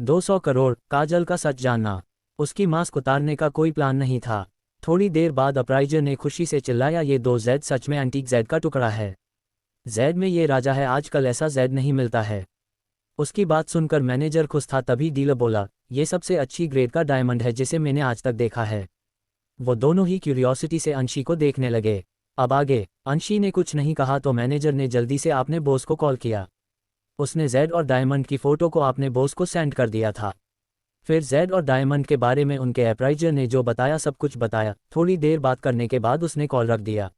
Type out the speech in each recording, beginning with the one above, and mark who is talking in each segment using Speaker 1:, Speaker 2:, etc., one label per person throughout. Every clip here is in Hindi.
Speaker 1: 200 करोड़, काजल का सच जानना। उसकी मास्क उतारने का कोई प्लान नहीं था। थोड़ी देर बाद अप्राइजर ने खुशी से चिल्लाया, ये 2 जेड सच में एंटीक जेड का टुकड़ा है। जेड में ये राजा है, आजकल ऐसा जेड नहीं मिलता है। उसकी बात सुनकर मैनेजर खुश था, तभी डीलर बोला, ये सबसे अच्छी ग्रेड का डायमंड है जिसे मैंने आज तक देखा है। वो दोनों ही क्यूरियोसिटी से अंशी को देखने लगे। अब आगे। अंशी ने कुछ नहीं कहा तो मैनेजर ने जल्दी से अपने बॉस को कॉल किया। उसने जेड और डायमंड की फ़ोटो को अपने बॉस को सेंड कर दिया था। फिर जेड और डायमंड के बारे में उनके अप्राइजर ने जो बताया सब कुछ बताया। थोड़ी देर बात करने के बाद उसने कॉल रख दिया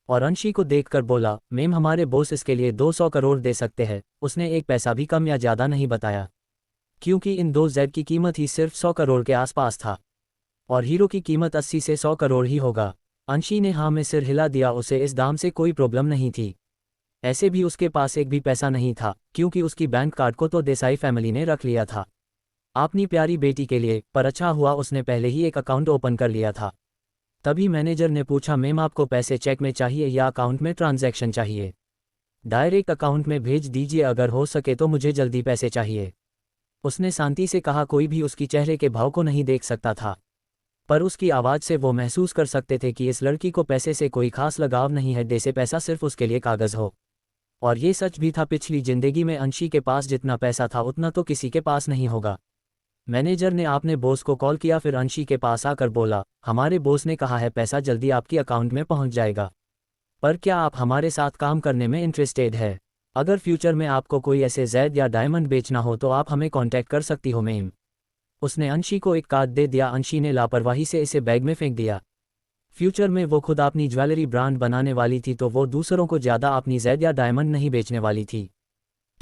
Speaker 1: और अंशी को देखकर बोला, मैम हमारे बॉस इसके लिए 200 करोड़ दे सकते हैं। उसने एक पैसा भी कम या ज़्यादा नहीं बताया, क्योंकि इन 2 जेड की कीमत ही सिर्फ 100 करोड़ के आसपास था और हीरो की कीमत 80 से 100 करोड़ ही होगा। अंशी ने हाँ में सिर हिला दिया, उसे इस दाम से कोई प्रॉब्लम नहीं थी। ऐसे भी उसके पास एक भी पैसा नहीं था, क्योंकि उसकी बैंक कार्ड को तो देसाई फैमिली ने रख लिया था अपनी प्यारी बेटी के लिए। पर अच्छा हुआ उसने पहले ही एक अकाउंट ओपन कर लिया था। तभी मैनेजर ने पूछा, मैम आपको पैसे चेक में चाहिए या अकाउंट में ट्रांजैक्शन चाहिए? डायरेक्ट अकाउंट में भेज दीजिए, अगर हो सके तो मुझे जल्दी पैसे चाहिए। उसने शांति से कहा। कोई भी उसकी चेहरे के भाव को नहीं देख सकता था, पर उसकी आवाज़ से वो महसूस कर सकते थे कि इस लड़की को पैसे से कोई खास लगाव नहीं है, जैसे पैसा सिर्फ उसके लिए कागज़ हो। और ये सच भी था, पिछली जिंदगी में अंशी के पास जितना पैसा था उतना तो किसी के पास नहीं होगा। मैनेजर ने अपने बॉस को कॉल किया, फिर अंशी के पास आकर बोला, हमारे बॉस ने कहा है पैसा जल्दी आपकी अकाउंट में पहुंच जाएगा। पर क्या आप हमारे साथ काम करने में इंटरेस्टेड है? अगर फ्यूचर में आपको कोई ऐसे जेड या डायमंड बेचना हो तो आप हमें कांटेक्ट कर सकती हो मैम। उसने अंशी को एक कार्ड दे दिया। अंशी ने लापरवाही से इसे बैग में फेंक दिया। फ्यूचर में वो खुद अपनी ज्वेलरी ब्रांड बनाने वाली थी, तो वो दूसरों को ज़्यादा अपनी जेड या डायमंड नहीं बेचने वाली थी।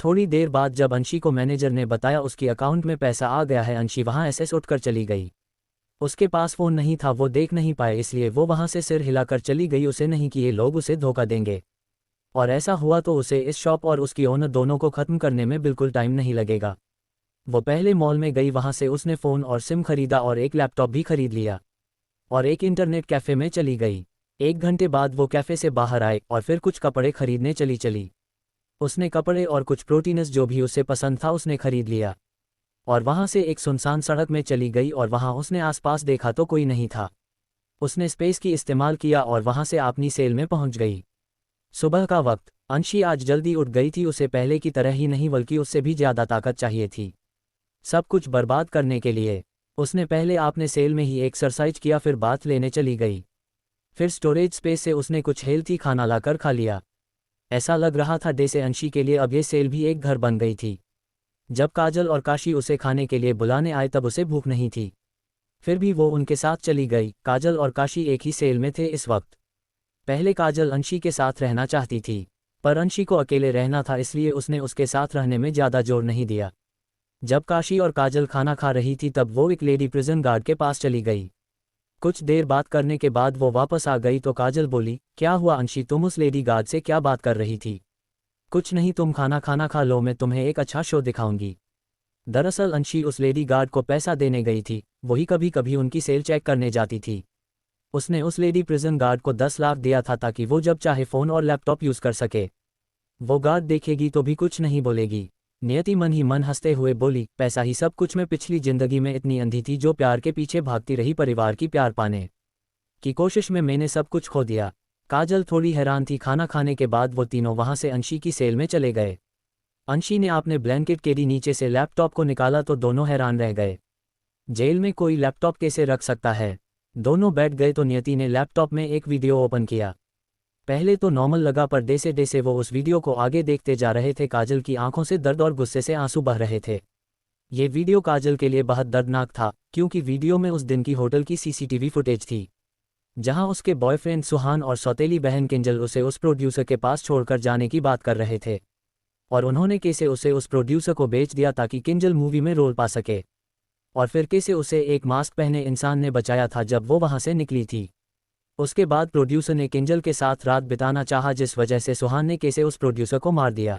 Speaker 1: थोड़ी देर बाद जब अंशी को मैनेजर ने बताया उसकी अकाउंट में पैसा आ गया है, अंशी वहाँ ऐसे उठकर चली गई। उसके पास फ़ोन नहीं था, वो देख नहीं पाए, इसलिए वो वहाँ से सिर हिलाकर चली गई। उसे नहीं कि ये लोग उसे धोखा देंगे, और ऐसा हुआ तो उसे इस शॉप और उसकी ओनर दोनों को ख़त्म करने में बिल्कुल टाइम नहीं लगेगा। वो पहले मॉल में गई, वहाँ से उसने फ़ोन और सिम खरीदा और एक लैपटॉप भी खरीद लिया और एक इंटरनेट कैफ़े में चली गई। 1 घंटे बाद वो कैफ़े से बाहर आए और फिर कुछ कपड़े खरीदने चली। उसने कपड़े और कुछ प्रोटीन्स जो भी उसे पसंद था उसने खरीद लिया और वहाँ से एक सुनसान सड़क में चली गई और वहाँ उसने आसपास देखा तो कोई नहीं था। उसने स्पेस की इस्तेमाल किया और वहाँ से अपनी सेल में पहुँच गई। सुबह का वक्त। अंशी आज जल्दी उठ गई थी, उसे पहले की तरह ही नहीं बल्कि उससे भी ज़्यादा ताकत चाहिए थी सब कुछ बर्बाद करने के लिए। उसने पहले आपने सेल में ही एक्सरसाइज किया, फिर बाथ लेने चली गई। फिर स्टोरेज स्पेस से उसने कुछ हेल्थी खाना लाकर खा लिया। ऐसा लग रहा था जैसे अंशी के लिए अब ये सेल भी एक घर बन गई थी। जब काजल और काशी उसे खाने के लिए बुलाने आए तब उसे भूख नहीं थी, फिर भी वो उनके साथ चली गई। काजल और काशी एक ही सेल में थे इस वक्त। पहले काजल अंशी के साथ रहना चाहती थी, पर अंशी को अकेले रहना था, इसलिए उसने उसके साथ रहने में ज़्यादा जोर नहीं दिया। जब काशी और काजल खाना खा रही थी तब वो एक लेडी प्रिजन गार्ड के पास चली गई। कुछ देर बात करने के बाद वो वापस आ गई तो काजल बोली, क्या हुआ अंशी, तुम उस लेडी गार्ड से क्या बात कर रही थी? कुछ नहीं, तुम खाना खा लो, मैं तुम्हें एक अच्छा शो दिखाऊंगी। दरअसल अंशी उस लेडी गार्ड को पैसा देने गई थी, वही कभी कभी उनकी सेल चेक करने जाती थी। उसने उस लेडी प्रिजन गार्ड को 10 लाख दिया था ताकि वो जब चाहे फ़ोन और लैपटॉप यूज़ कर सके। वो गार्ड देखेगी तो भी कुछ नहीं बोलेगी। नियति मन ही मन हंसते हुए बोली, पैसा ही सब कुछ। मैं पिछली जिंदगी में इतनी अंधी थी जो प्यार के पीछे भागती रही, परिवार की प्यार पाने की कोशिश में मैंने सब कुछ खो दिया। काजल थोड़ी हैरान थी। खाना खाने के बाद वो तीनों वहाँ से अंशी की सेल में चले गए। अंशी ने अपने ब्लैंकेट के नीचे से लैपटॉप को निकाला तो दोनों हैरान रह गए। जेल में कोई लैपटॉप कैसे रख सकता है? दोनों बैठ गए तो नियति ने लैपटॉप में एक वीडियो ओपन किया। पहले तो नॉर्मल लगा, पर जैसे जैसे वो उस वीडियो को आगे देखते जा रहे थे काजल की आंखों से दर्द और गुस्से से आंसू बह रहे थे। ये वीडियो काजल के लिए बहुत दर्दनाक था, क्योंकि वीडियो में उस दिन की होटल की सीसीटीवी फुटेज थी, जहां उसके बॉयफ्रेंड सुहान और सौतेली बहन किंजल उसे उस प्रोड्यूसर के पास छोड़कर जाने की बात कर रहे थे और उन्होंने कैसे उसे उस प्रोड्यूसर को बेच दिया ताकि किंजल मूवी में रोल पा सके, और फिर कैसे उसे एक मास्क पहने इंसान ने बचाया था जब वो वहां से निकली थी। उसके बाद प्रोड्यूसर ने किंजल के साथ रात बिताना चाहा, जिस वजह से सुहान ने कैसे उस प्रोड्यूसर को मार दिया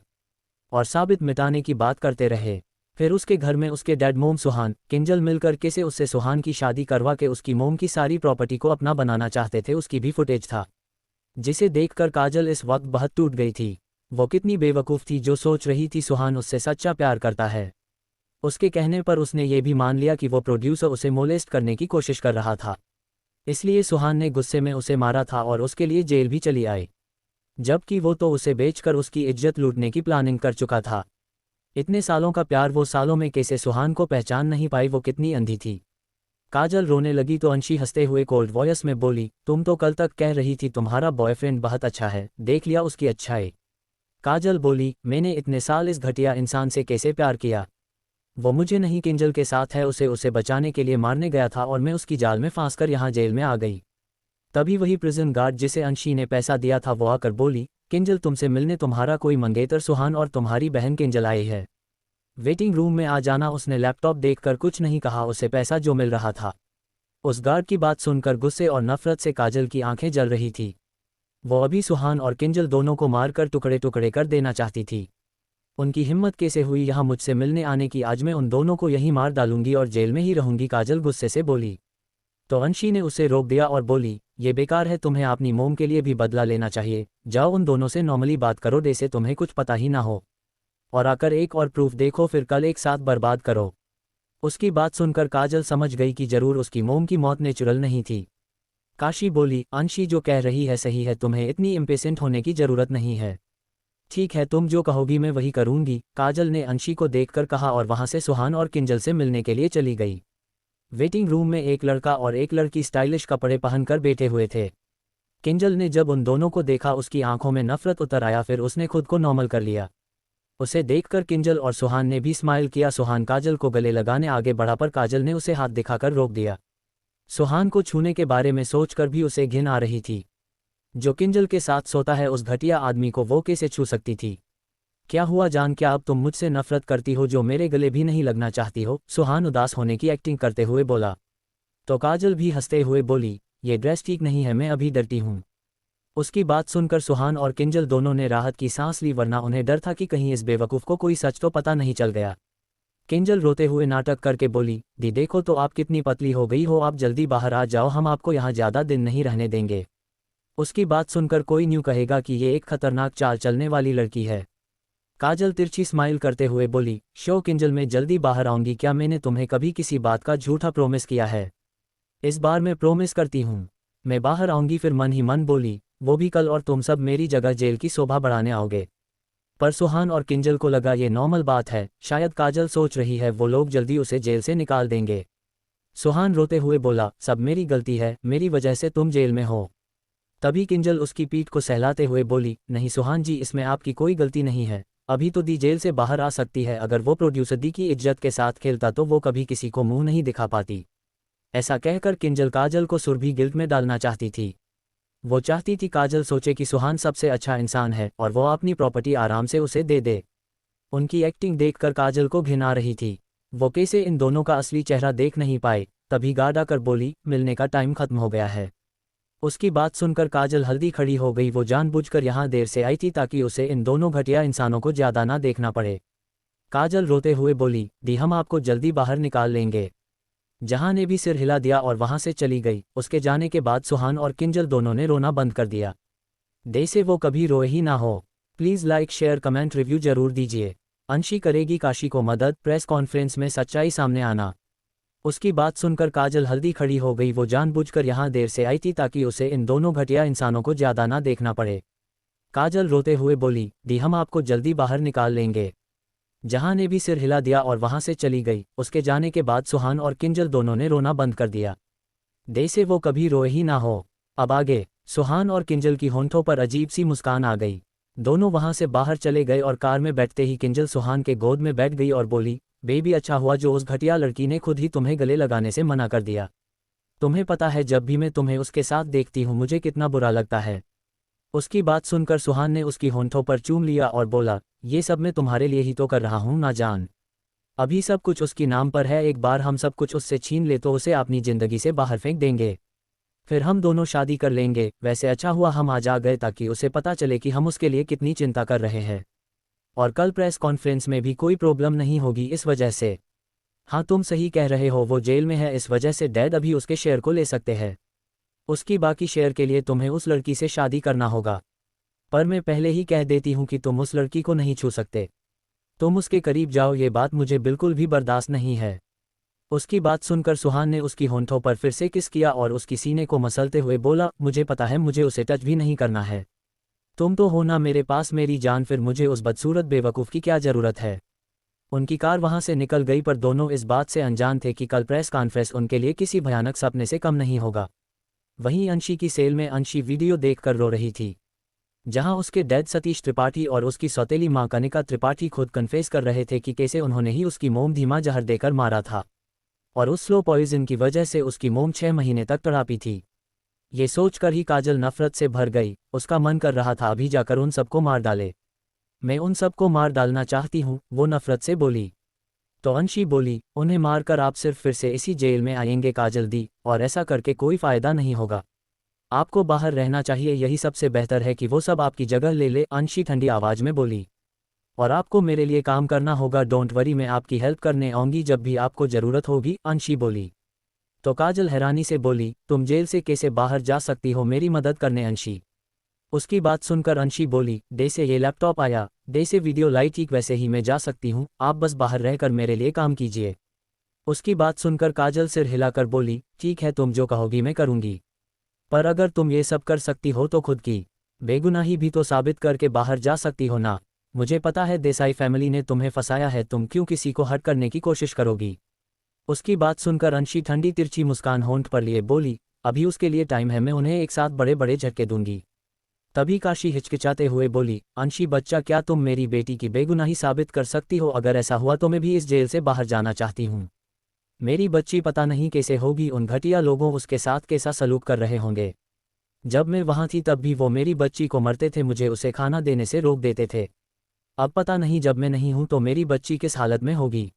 Speaker 1: और साबित मिटाने की बात करते रहे। फिर उसके घर में उसके डैड मोम सुहान किंजल मिलकर कैसे उससे सुहान की शादी करवा के उसकी मोम की सारी प्रॉपर्टी को अपना बनाना चाहते थे, उसकी भी फुटेज था, जिसे देखकर काजल इस वक्त बहुत टूट गई थी। वो कितनी बेवकूफ़ थी जो सोच रही थी सुहान उससे सच्चा प्यार करता है। उसके कहने पर उसने ये भी मान लिया कि वो प्रोड्यूसर उसे मोलेस्ट करने की कोशिश कर रहा था। इसलिए सुहान ने गुस्से में उसे मारा था और उसके लिए जेल भी चली आई, जबकि वो तो उसे बेचकर उसकी इज्जत लूटने की प्लानिंग कर चुका था। इतने सालों का प्यार वो सालों में कैसे सुहान को पहचान नहीं पाई, वो कितनी अंधी थी। काजल रोने लगी तो अंशी हंसते हुए कोल्ड वॉयस में बोली, तुम तो कल तक कह रही थी तुम्हारा बॉयफ्रेंड बहुत अच्छा है, देख लिया उसकी अच्छाई। काजल बोली, मैंने इतने साल इस घटिया इंसान से कैसे प्यार किया। वो मुझे नहीं, किंजल के साथ है, उसे बचाने के लिए मारने गया था और मैं उसकी जाल में फांस कर यहाँ जेल में आ गई। तभी वही प्रिजन गार्ड जिसे अंशी ने पैसा दिया था वो आकर बोली, किंजल तुमसे मिलने तुम्हारा कोई मंगेतर सुहान और तुम्हारी बहन किंजल आई है, वेटिंग रूम में आ जाना। उसने लैपटॉप देखकर कुछ नहीं कहा, उसे पैसा जो मिल रहा था। उस गार्ड की बात सुनकर गुस्से और नफरत से काजल की आंखें जल रही थी। वो अभी सुहान और किंजल दोनों को मारकर टुकड़े टुकड़े कर देना चाहती थी। उनकी हिम्मत कैसे हुई यहाँ मुझसे मिलने आने की, आज मैं उन दोनों को यहीं मार डालूंगी और जेल में ही रहूंगी, काजल गुस्से से बोली। तो अंशी ने उसे रोक दिया और बोली, ये बेकार है, तुम्हें अपनी मोम के लिए भी बदला लेना चाहिए, जाओ उन दोनों से नॉर्मली बात करो जैसे तुम्हें कुछ पता ही ना हो, और आकर एक और प्रूफ देखो, फिर कल एक साथ बर्बाद करो। उसकी बात सुनकर काजल समझ गई कि जरूर उसकी मोम की मौत नेचुरल नहीं थी। काशी बोली, अंशी जो कह रही है सही है, तुम्हें इतनी इम्पेशेंट होने की जरूरत नहीं है। ठीक है, तुम जो कहोगी मैं वही करूंगी, काजल ने अंशी को देखकर कहा और वहां से सुहान और किंजल से मिलने के लिए चली गई। वेटिंग रूम में एक लड़का और एक लड़की स्टाइलिश कपड़े पहनकर बैठे हुए थे। किंजल ने जब उन दोनों को देखा उसकी आंखों में नफरत उतर आया, फिर उसने खुद को नॉर्मल कर लिया। उसे देखकर किंजल और सुहान ने भी स्माइल किया। सुहान काजल को गले लगाने आगे बढ़ा पर काजल ने उसे हाथ दिखाकर रोक दिया। सुहान को छूने के बारे में सोचकर भी उसे घिन आ रही थी। जो किंजल के साथ सोता है उस घटिया आदमी को वो कैसे छू सकती थी। क्या हुआ जान, क्या अब तुम मुझसे नफरत करती हो जो मेरे गले भी नहीं लगना चाहती हो, सुहान उदास होने की एक्टिंग करते हुए बोला। तो काजल भी हंसते हुए बोली, ये ड्रेस ठीक नहीं है, मैं अभी डरती हूँ। उसकी बात सुनकर सुहान और किंजल दोनों ने राहत की सांस ली, वरना उन्हें डर था कि कहीं इस बेवकूफ़ को कोई सच तो पता नहीं चल गया। किंजल रोते हुए नाटक करके बोली, दी देखो तो आप कितनी पतली हो गई हो, आप जल्दी बाहर आ जाओ, हम आपको यहाँ ज़्यादा दिन नहीं रहने देंगे। उसकी बात सुनकर कोई न्यू कहेगा कि ये एक खतरनाक चाल चलने वाली लड़की है। काजल तिरछी स्माइल करते हुए बोली, शो किंजल मैं जल्दी बाहर आऊंगी, क्या मैंने तुम्हें कभी किसी बात का झूठा प्रोमिस किया है। इस बार मैं प्रोमिस करती हूँ, मैं बाहर आऊंगी। फिर मन ही मन बोली, वो भी कल, और तुम सब मेरी जगह जेल की शोभा बढ़ाने आओगे। पर सुहान और किंजल को लगा ये नॉर्मल बात है, शायद काजल सोच रही है वो लोग जल्दी उसे जेल से निकाल देंगे। सुहान रोते हुए बोला, सब मेरी गलती है, मेरी वजह से तुम जेल में हो। तभी किंजल उसकी पीठ को सहलाते हुए बोली, नहीं सुहान जी, इसमें आपकी कोई गलती नहीं है, अभी तो दी जेल से बाहर आ सकती है, अगर वो प्रोड्यूसर दी की इज्जत के साथ खेलता तो वो कभी किसी को मुंह नहीं दिखा पाती। ऐसा कहकर किंजल काजल को सुरभि गिल्ट में डालना चाहती थी। वो चाहती थी काजल सोचे कि सुहान सबसे अच्छा इंसान है और वो अपनी प्रॉपर्टी आराम से उसे दे दे। उनकी एक्टिंग देखकर काजल को घिन आ रही थी। वो कैसे इन दोनों का असली चेहरा देख नहीं पाए। तभी गार्ड आकर बोली, मिलने का टाइम खत्म हो गया है। उसकी बात सुनकर काजल हल्दी खड़ी हो गई। वो जानबूझकर यहाँ देर से आई थी ताकि उसे इन दोनों घटिया इंसानों को ज्यादा ना देखना पड़े। काजल रोते हुए बोली, दी हम आपको जल्दी बाहर निकाल लेंगे। जहां ने भी सिर हिला दिया और वहां से चली गई। उसके जाने के बाद सुहान और किंजल दोनों ने रोना बंद कर दिया। दे से वो कभी रोए ही ना हो। Please like share comment review जरूर दीजिए। अंशी करेगी काशी को मदद, प्रेस कॉन्फ्रेंस में सच्चाई सामने आना। उसकी बात सुनकर काजल हल्दी खड़ी हो गई। वो जानबूझकर यहाँ देर से आई थी ताकि उसे इन दोनों घटिया इंसानों को ज्यादा ना देखना पड़े। काजल रोते हुए बोली, दी हम आपको जल्दी बाहर निकाल लेंगे। जहां ने भी सिर हिला दिया और वहां से चली गई। उसके जाने के बाद सुहान और किंजल दोनों ने रोना बंद कर दिया। दे से वो कभी रोए ही ना हो। अब आगे। सुहान और किंजल की होंठों पर अजीब सी मुस्कान आ गई। दोनों वहां से बाहर चले गए और कार में बैठते ही किंजल सुहान के गोद में बैठ गई और बोली, बेबी अच्छा हुआ जो उस घटिया लड़की ने खुद ही तुम्हें गले लगाने से मना कर दिया। तुम्हें पता है जब भी मैं तुम्हें उसके साथ देखती हूँ मुझे कितना बुरा लगता है। उसकी बात सुनकर सुहान ने उसकी होंठों पर चूम लिया और बोला, ये सब मैं तुम्हारे लिए ही तो कर रहा हूँ ना जान। अभी सब कुछ उसकी नाम पर है, एक बार हम सब कुछ उससे छीन ले तो उसे अपनी जिंदगी से बाहर फेंक देंगे। फिर हम दोनों शादी कर लेंगे। वैसे अच्छा हुआ हम आज आ गए ताकि उसे पता चले कि हम उसके लिए कितनी चिंता कर रहे हैं। और कल प्रेस कॉन्फ्रेंस में भी कोई प्रॉब्लम नहीं होगी इस वजह से। हाँ तुम सही कह रहे हो, वो जेल में है इस वजह से डैड अभी उसके शेयर को ले सकते हैं। उसकी बाकी शेयर के लिए तुम्हें उस लड़की से शादी करना होगा। पर मैं पहले ही कह देती हूँ कि तुम उस लड़की को नहीं छू सकते। तुम उसके करीब जाओ, ये बात मुझे बिल्कुल भी बर्दाश्त नहीं है। उसकी बात सुनकर सुहान ने उसकी होंठों पर फिर से किस किया और उसकी सीने को मसलते हुए बोला, मुझे पता है मुझे उसे टच भी नहीं करना है। तुम तो हो ना मेरे पास मेरी जान, फिर मुझे उस बदसूरत बेवकूफ़ की क्या ज़रूरत है। उनकी कार वहां से निकल गई, पर दोनों इस बात से अनजान थे कि कल प्रेस कॉन्फ्रेंस उनके लिए किसी भयानक सपने से कम नहीं होगा। वहीं अंशी की सेल में अंशी वीडियो देखकर रो रही थी, जहां उसके डैड सतीश त्रिपाठी और उसकी सौतेली मां कनिका त्रिपाठी खुद कन्फेस कर रहे थे कि कैसे उन्होंने ही उसकी मोम धीमा जहर देकर मारा था, और उस स्लो पॉइजन की वजह से उसकी मोम 6 महीने तक तड़ापी थी। ये सोचकर ही काजल नफरत से भर गई। उसका मन कर रहा था अभी जाकर उन सबको मार डाले। मैं उन सबको मार डालना चाहती हूँ, वो नफरत से बोली। तो अंशी बोली, उन्हें मारकर आप सिर्फ फिर से इसी जेल में आएंगे काजल दी, और ऐसा करके कोई फ़ायदा नहीं होगा। आपको बाहर रहना चाहिए, यही सबसे बेहतर है कि वो सब आपकी जगह ले ले, अंशी ठंडी आवाज़ में बोली। और आपको मेरे लिए काम करना होगा, डोंट वरी, मैं आपकी हेल्प करने आऊँगी जब भी आपको ज़रूरत होगी, अंशी बोली। तो काजल हैरानी से बोली, तुम जेल से कैसे बाहर जा सकती हो मेरी मदद करने अंशी। उसकी बात सुनकर अंशी बोली, डे से ये लैपटॉप आया, डे से वीडियो लाई, ठीक वैसे ही मैं जा सकती हूँ, आप बस बाहर रहकर मेरे लिए काम कीजिए। उसकी बात सुनकर काजल सिर हिलाकर बोली, ठीक है तुम जो कहोगी मैं करूँगी, पर अगर तुम ये सब कर सकती हो तो खुद की बेगुनाही भी तो साबित करके बाहर जा सकती हो ना। मुझे पता है देसाई फैमिली ने तुम्हें फंसाया है, तुम क्यों किसी को हर्ट करने की कोशिश करोगी। उसकी बात सुनकर अंशी ठंडी तिरछी मुस्कान होंठ पर लिए बोली, अभी उसके लिए टाइम है, मैं उन्हें एक साथ बड़े बड़े झटके दूंगी। तभी काशी हिचकिचाते हुए बोली, अंशी बच्चा, क्या तुम मेरी बेटी की बेगुनाही साबित कर सकती हो। अगर ऐसा हुआ तो मैं भी इस जेल से बाहर जाना चाहती हूँ। मेरी बच्ची पता नहीं कैसे होगी, उन घटिया लोगों उसके साथ कैसा सलूक कर रहे होंगे। जब मैं वहाँ थी तब भी वो मेरी बच्ची को मरते थे, मुझे उसे खाना देने से रोक देते थे। अब पता नहीं जब मैं नहीं हूँ तो मेरी बच्ची किस हालत में होगी।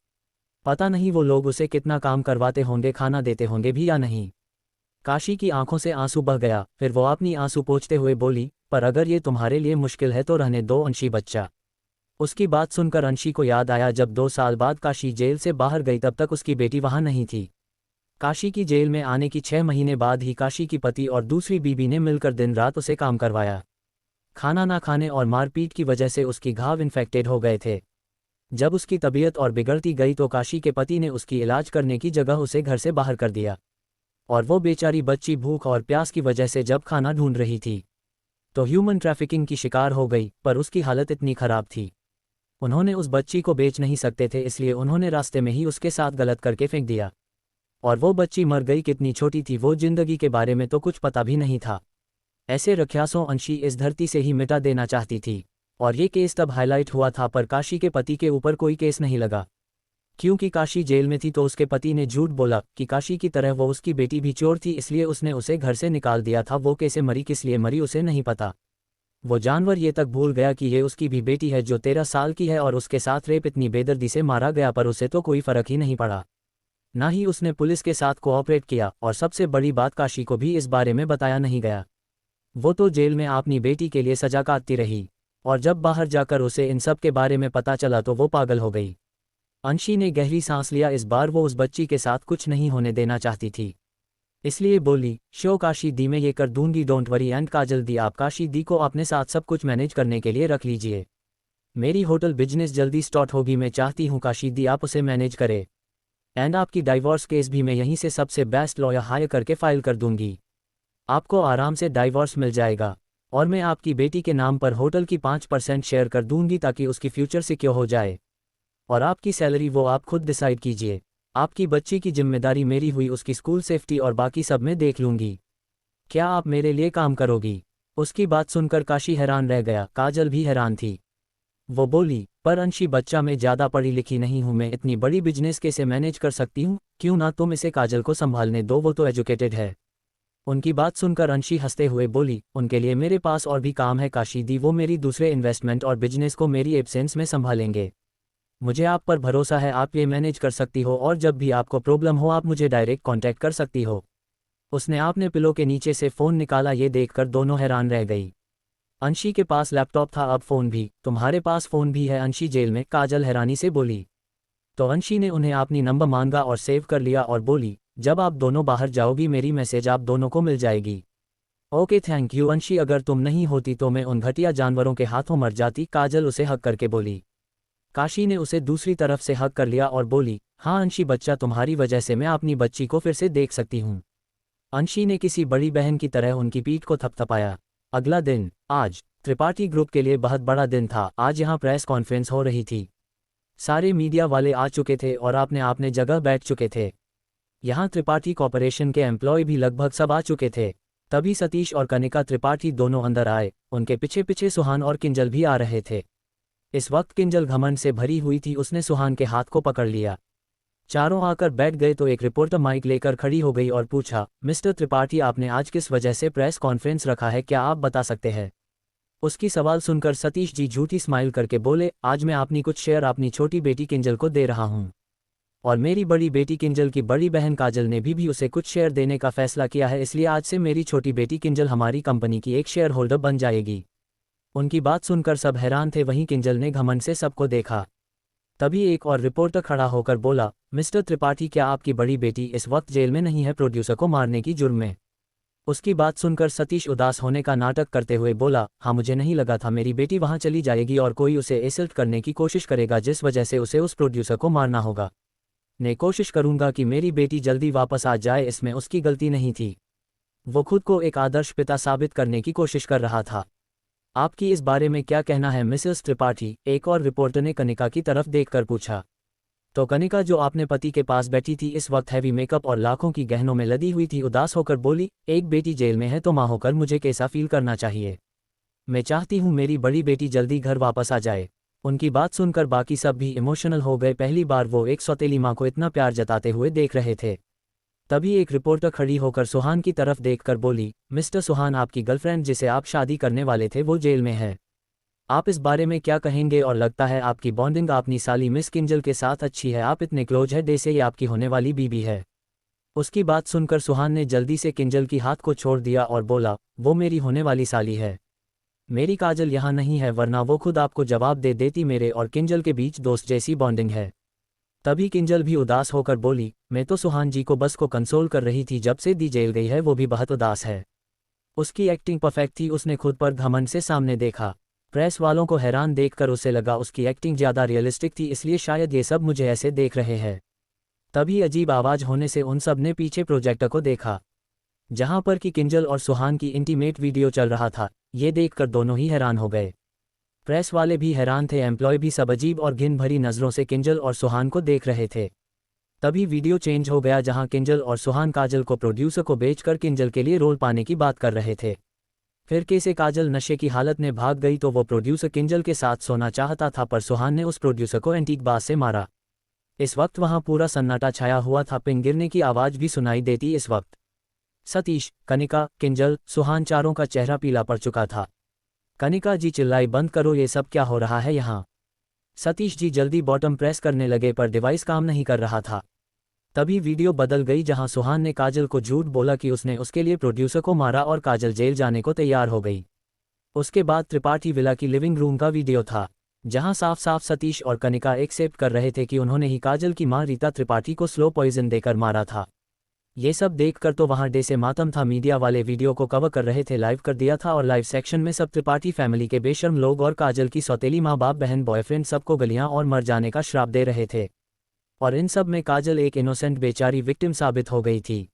Speaker 1: पता नहीं वो लोग उसे कितना काम करवाते होंगे, खाना देते होंगे भी या नहीं। काशी की आंखों से आंसू बह गया, फिर वो अपनी आंसू पोंछते हुए बोली, पर अगर ये तुम्हारे लिए मुश्किल है तो रहने दो अंशी बच्चा। उसकी बात सुनकर अंशी को याद आया, जब 2 साल बाद काशी जेल से बाहर गई तब तक उसकी बेटी वहां नहीं थी। काशी की जेल में आने की 6 महीने बाद ही काशी की पति और दूसरी बीबी ने मिलकर दिन रात उसे काम करवाया। खाना ना खाने और मारपीट की वजह से उसकी घाव इन्फेक्टेड हो गए थे। जब उसकी तबीयत और बिगड़ती गई तो काशी के पति ने उसकी इलाज करने की जगह उसे घर से बाहर कर दिया, और वो बेचारी बच्ची भूख और प्यास की वजह से जब खाना ढूंढ रही थी तो ह्यूमन ट्रैफिकिंग की शिकार हो गई। पर उसकी हालत इतनी खराब थी, उन्होंने उस बच्ची को बेच नहीं सकते थे, इसलिए उन्होंने रास्ते में ही उसके साथ गलत करके फेंक दिया, और वो बच्ची मर गई। कितनी छोटी थी वो, जिंदगी के बारे में तो कुछ पता भी नहीं था। ऐसे रख्यासों अंशी इस धरती से ही मिटा देना चाहती थी, और ये केस तब हाईलाइट हुआ था, पर काशी के पति के ऊपर कोई केस नहीं लगा। क्योंकि काशी जेल में थी तो उसके पति ने झूठ बोला कि काशी की तरह वो उसकी बेटी भी चोर थी, इसलिए उसने उसे घर से निकाल दिया था। वो कैसे मरी, किस लिए मरी, उसे नहीं पता। वो जानवर ये तक भूल गया कि ये उसकी भी बेटी है जो 13 साल की है, और उसके साथ रेप इतनी बेदर्दी से मारा गया, पर उसे तो कोई फर्क ही नहीं पड़ा। ना ही उसने पुलिस के साथ कोऑपरेट किया, और सबसे बड़ी बात, काशी को भी इस बारे में बताया नहीं गया। वो तो जेल में अपनी बेटी के लिए सजा काटती रही, और जब बाहर जाकर उसे इन सब के बारे में पता चला तो वो पागल हो गई। अंशी ने गहरी सांस लिया, इस बार वो उस बच्ची के साथ कुछ नहीं होने देना चाहती थी, इसलिए बोली, शो काशी दी, मैं ये कर दूंगी, डोंट वरी। एंड काजल दी, आप काशी दी को अपने साथ सब कुछ मैनेज करने के लिए रख लीजिए। मेरी होटल बिजनेस जल्दी स्टार्ट होगी, मैं चाहती हूँ काशी दी आप उसे मैनेज करे। एंड आपकी डाइवोर्स केस भी मैं यहीं से सबसे बेस्ट लॉयर हायर करके फाइल कर दूंगी, आपको आराम से डाइवोर्स मिल जाएगा। और मैं आपकी बेटी के नाम पर होटल की 5% शेयर कर दूंगी ताकि उसकी फ्यूचर सिक्योर हो जाए, और आपकी सैलरी वो आप खुद डिसाइड कीजिए। आपकी बच्ची की जिम्मेदारी मेरी हुई, उसकी स्कूल सेफ्टी और बाकी सब मैं देख लूंगी। क्या आप मेरे लिए काम करोगी। उसकी बात सुनकर काशी हैरान रह गया, काजल भी हैरान थी। वो बोली, पर अंशी बच्चा, मैं ज़्यादा पढ़ी लिखी नहीं हूँ, मैं इतनी बड़ी बिजनेस कैसे मैनेज कर सकती हूँ, क्यों ना तुम इसे काजल को संभालने दो, वो तो एजुकेटेड है। उनकी बात सुनकर अंशी हंसते हुए बोली, उनके लिए मेरे पास और भी काम है काशी दी, वो मेरी दूसरे इन्वेस्टमेंट और बिजनेस को मेरी एब्सेंस में संभालेंगे। मुझे आप पर भरोसा है, आप ये मैनेज कर सकती हो, और जब भी आपको प्रॉब्लम हो आप मुझे डायरेक्ट कांटेक्ट कर सकती हो। उसने आपने पिलो के नीचे से फ़ोन निकाला, ये देखकर दोनों हैरान रह गई। अंशी के पास लैपटॉप था, अब फ़ोन भी। तुम्हारे पास फ़ोन भी है अंशी जेल में, काजल हैरानी से बोली। तो अंशी ने उन्हें अपनी नंबर मांगा और सेव कर लिया, और बोली, जब आप दोनों बाहर जाओगी मेरी मैसेज आप दोनों को मिल जाएगी। ओके थैंक यू अंशी, अगर तुम नहीं होती तो मैं उन घटिया जानवरों के हाथों मर जाती, काजल उसे हक करके बोली। काशी ने उसे दूसरी तरफ से हक कर लिया और बोली, हाँ अंशी बच्चा, तुम्हारी वजह से मैं अपनी बच्ची को फिर से देख सकती हूँ। अंशी ने किसी बड़ी बहन की तरह उनकी पीठ को थपथपाया। अगला दिन, आज त्रिपाठी ग्रुप के लिए बहुत बड़ा दिन था। आज यहाँ प्रेस कॉन्फ्रेंस हो रही थी। सारे मीडिया वाले आ चुके थे और अपने जगह बैठ चुके थे। यहाँ त्रिपाठी कॉर्पोरेशन के एम्प्लॉय भी लगभग सब आ चुके थे। तभी सतीश और कनिका त्रिपाठी दोनों अंदर आए। उनके पीछे पीछे सुहान और किंजल भी आ रहे थे। इस वक्त किंजल घमंड से भरी हुई थी। उसने सुहान के हाथ को पकड़ लिया। चारों आकर बैठ गए तो एक रिपोर्टर माइक लेकर खड़ी हो गई और पूछा, मिस्टर त्रिपाठी, आपने आज किस वजह से प्रेस कॉन्फ्रेंस रखा है, क्या आप बता सकते हैं? उसकी सवाल सुनकर सतीश जी झूठी स्माइल करके बोले, आज मैं अपनी कुछ शेयर अपनी छोटी बेटी किंजल को दे रहा हूँ और मेरी बड़ी बेटी किंजल की बड़ी बहन काजल ने भी उसे कुछ शेयर देने का फैसला किया है। इसलिए आज से मेरी छोटी बेटी किंजल हमारी कंपनी की एक शेयर होल्डर बन जाएगी। उनकी बात सुनकर सब हैरान थे। वहीं किंजल ने घमंड से सबको देखा। तभी एक और रिपोर्टर खड़ा होकर बोला, मिस्टर त्रिपाठी, क्या आपकी बड़ी बेटी इस वक्त जेल में नहीं है प्रोड्यूसर को मारने की जुर्म में? उसकी बात सुनकर सतीश उदास होने का नाटक करते हुए बोला, हाँ मुझे नहीं लगा था मेरी बेटी वहां चली जाएगी और कोई उसे इंसल्ट करने की कोशिश करेगा जिस वजह से उसे उस प्रोड्यूसर को मारना होगा। मैं कोशिश करूंगा कि मेरी बेटी जल्दी वापस आ जाए, इसमें उसकी गलती नहीं थी। वो खुद को एक आदर्श पिता साबित करने की कोशिश कर रहा था। आपकी इस बारे में क्या कहना है मिसेस त्रिपाठी? एक और रिपोर्टर ने कनिका की तरफ देखकर पूछा। तो कनिका, जो अपने पति के पास बैठी थी, इस वक्त हैवी मेकअप और लाखों की गहनों में लदी हुई थी, उदास होकर बोली, एक बेटी जेल में है तो मां होकर मुझे कैसा फील करना चाहिए? मैं चाहती हूँ मेरी बड़ी बेटी जल्दी घर वापस आ जाए। उनकी बात सुनकर बाकी सब भी इमोशनल हो गए। पहली बार वो एक सौतेली मां को इतना प्यार जताते हुए देख रहे थे। तभी एक रिपोर्टर खड़ी होकर सुहान की तरफ देखकर बोली, मिस्टर सुहान, आपकी गर्लफ्रेंड जिसे आप शादी करने वाले थे वो जेल में है। आप इस बारे में क्या कहेंगे? और लगता है आपकी बॉन्डिंग अपनी साली मिस किंजल के साथ अच्छी है, आप इतने क्लोज है जैसे ये आपकी होने वाली बीबी है। उसकी बात सुनकर सुहान ने जल्दी से किंजल की हाथ को छोड़ दिया और बोला, वो मेरी होने वाली साली है, मेरी काजल यहाँ नहीं है, वरना वो खुद आपको जवाब दे देती। मेरे और किंजल के बीच दोस्त जैसी बॉन्डिंग है। तभी किंजल भी उदास होकर बोली, मैं तो सुहान जी को बस को कंसोल कर रही थी, जब से दी जेल गई है वो भी बहुत उदास है। उसकी एक्टिंग परफेक्ट थी। उसने खुद पर घमंड से सामने देखा। प्रेस वालों को हैरान देखकर उसे लगा उसकी एक्टिंग ज़्यादा रियलिस्टिक थी, इसलिए शायद ये सब मुझे ऐसे देख रहे हैं। तभी अजीब आवाज़ होने से उन सब ने पीछे प्रोजेक्टर को देखा, जहां पर कि किंजल और सुहान की इंटीमेट वीडियो चल रहा था। ये देखकर दोनों ही हैरान हो गए। प्रेस वाले भी हैरान थे, एम्प्लॉय भी, सब अजीब और घिन भरी नज़रों से किंजल और सुहान को देख रहे थे। तभी वीडियो चेंज हो गया, जहां किंजल और सुहान काजल को प्रोड्यूसर को बेचकर किंजल के लिए रोल पाने की बात कर रहे थे। फिर कैसे काजल नशे की हालत में भाग गई तो वो प्रोड्यूसर किंजल के साथ सोना चाहता था, पर सुहान ने उस प्रोड्यूसर को एंटीक बाज से मारा। इस वक्त वहां पूरा सन्नाटा छाया हुआ था। पिन गिरने की आवाज़ भी सुनाई देती। इस वक्त सतीश, कनिका, किंजल, सुहान चारों का चेहरा पीला पड़ चुका था। कनिका जी चिल्लाई, बंद करो, ये सब क्या हो रहा है यहाँ? सतीश जी जल्दी बॉटम प्रेस करने लगे पर डिवाइस काम नहीं कर रहा था। तभी वीडियो बदल गई, जहां सुहान ने काजल को झूठ बोला कि उसने उसके लिए प्रोड्यूसर को मारा और काजल जेल जाने को तैयार हो गई। उसके बाद त्रिपाठी विला की लिविंग रूम का वीडियो था, जहां साफ साफ सतीश और कनिका एक्सेप्ट कर रहे थे कि उन्होंने ही काजल की मां रीता त्रिपाठी को स्लो पॉइजन देकर मारा था। ये सब देखकर तो वहां डे से मातम था। मीडिया वाले वीडियो को कवर कर रहे थे, लाइव कर दिया था और लाइव सेक्शन में सब त्रिपाठी फैमिली के बेशर्म लोग और काजल की सौतेली माँ बाप बहन बॉयफ्रेंड सबको गलियां और मर जाने का श्राप दे रहे थे। और इन सब में काजल एक इनोसेंट बेचारी विक्टिम साबित हो गई थी।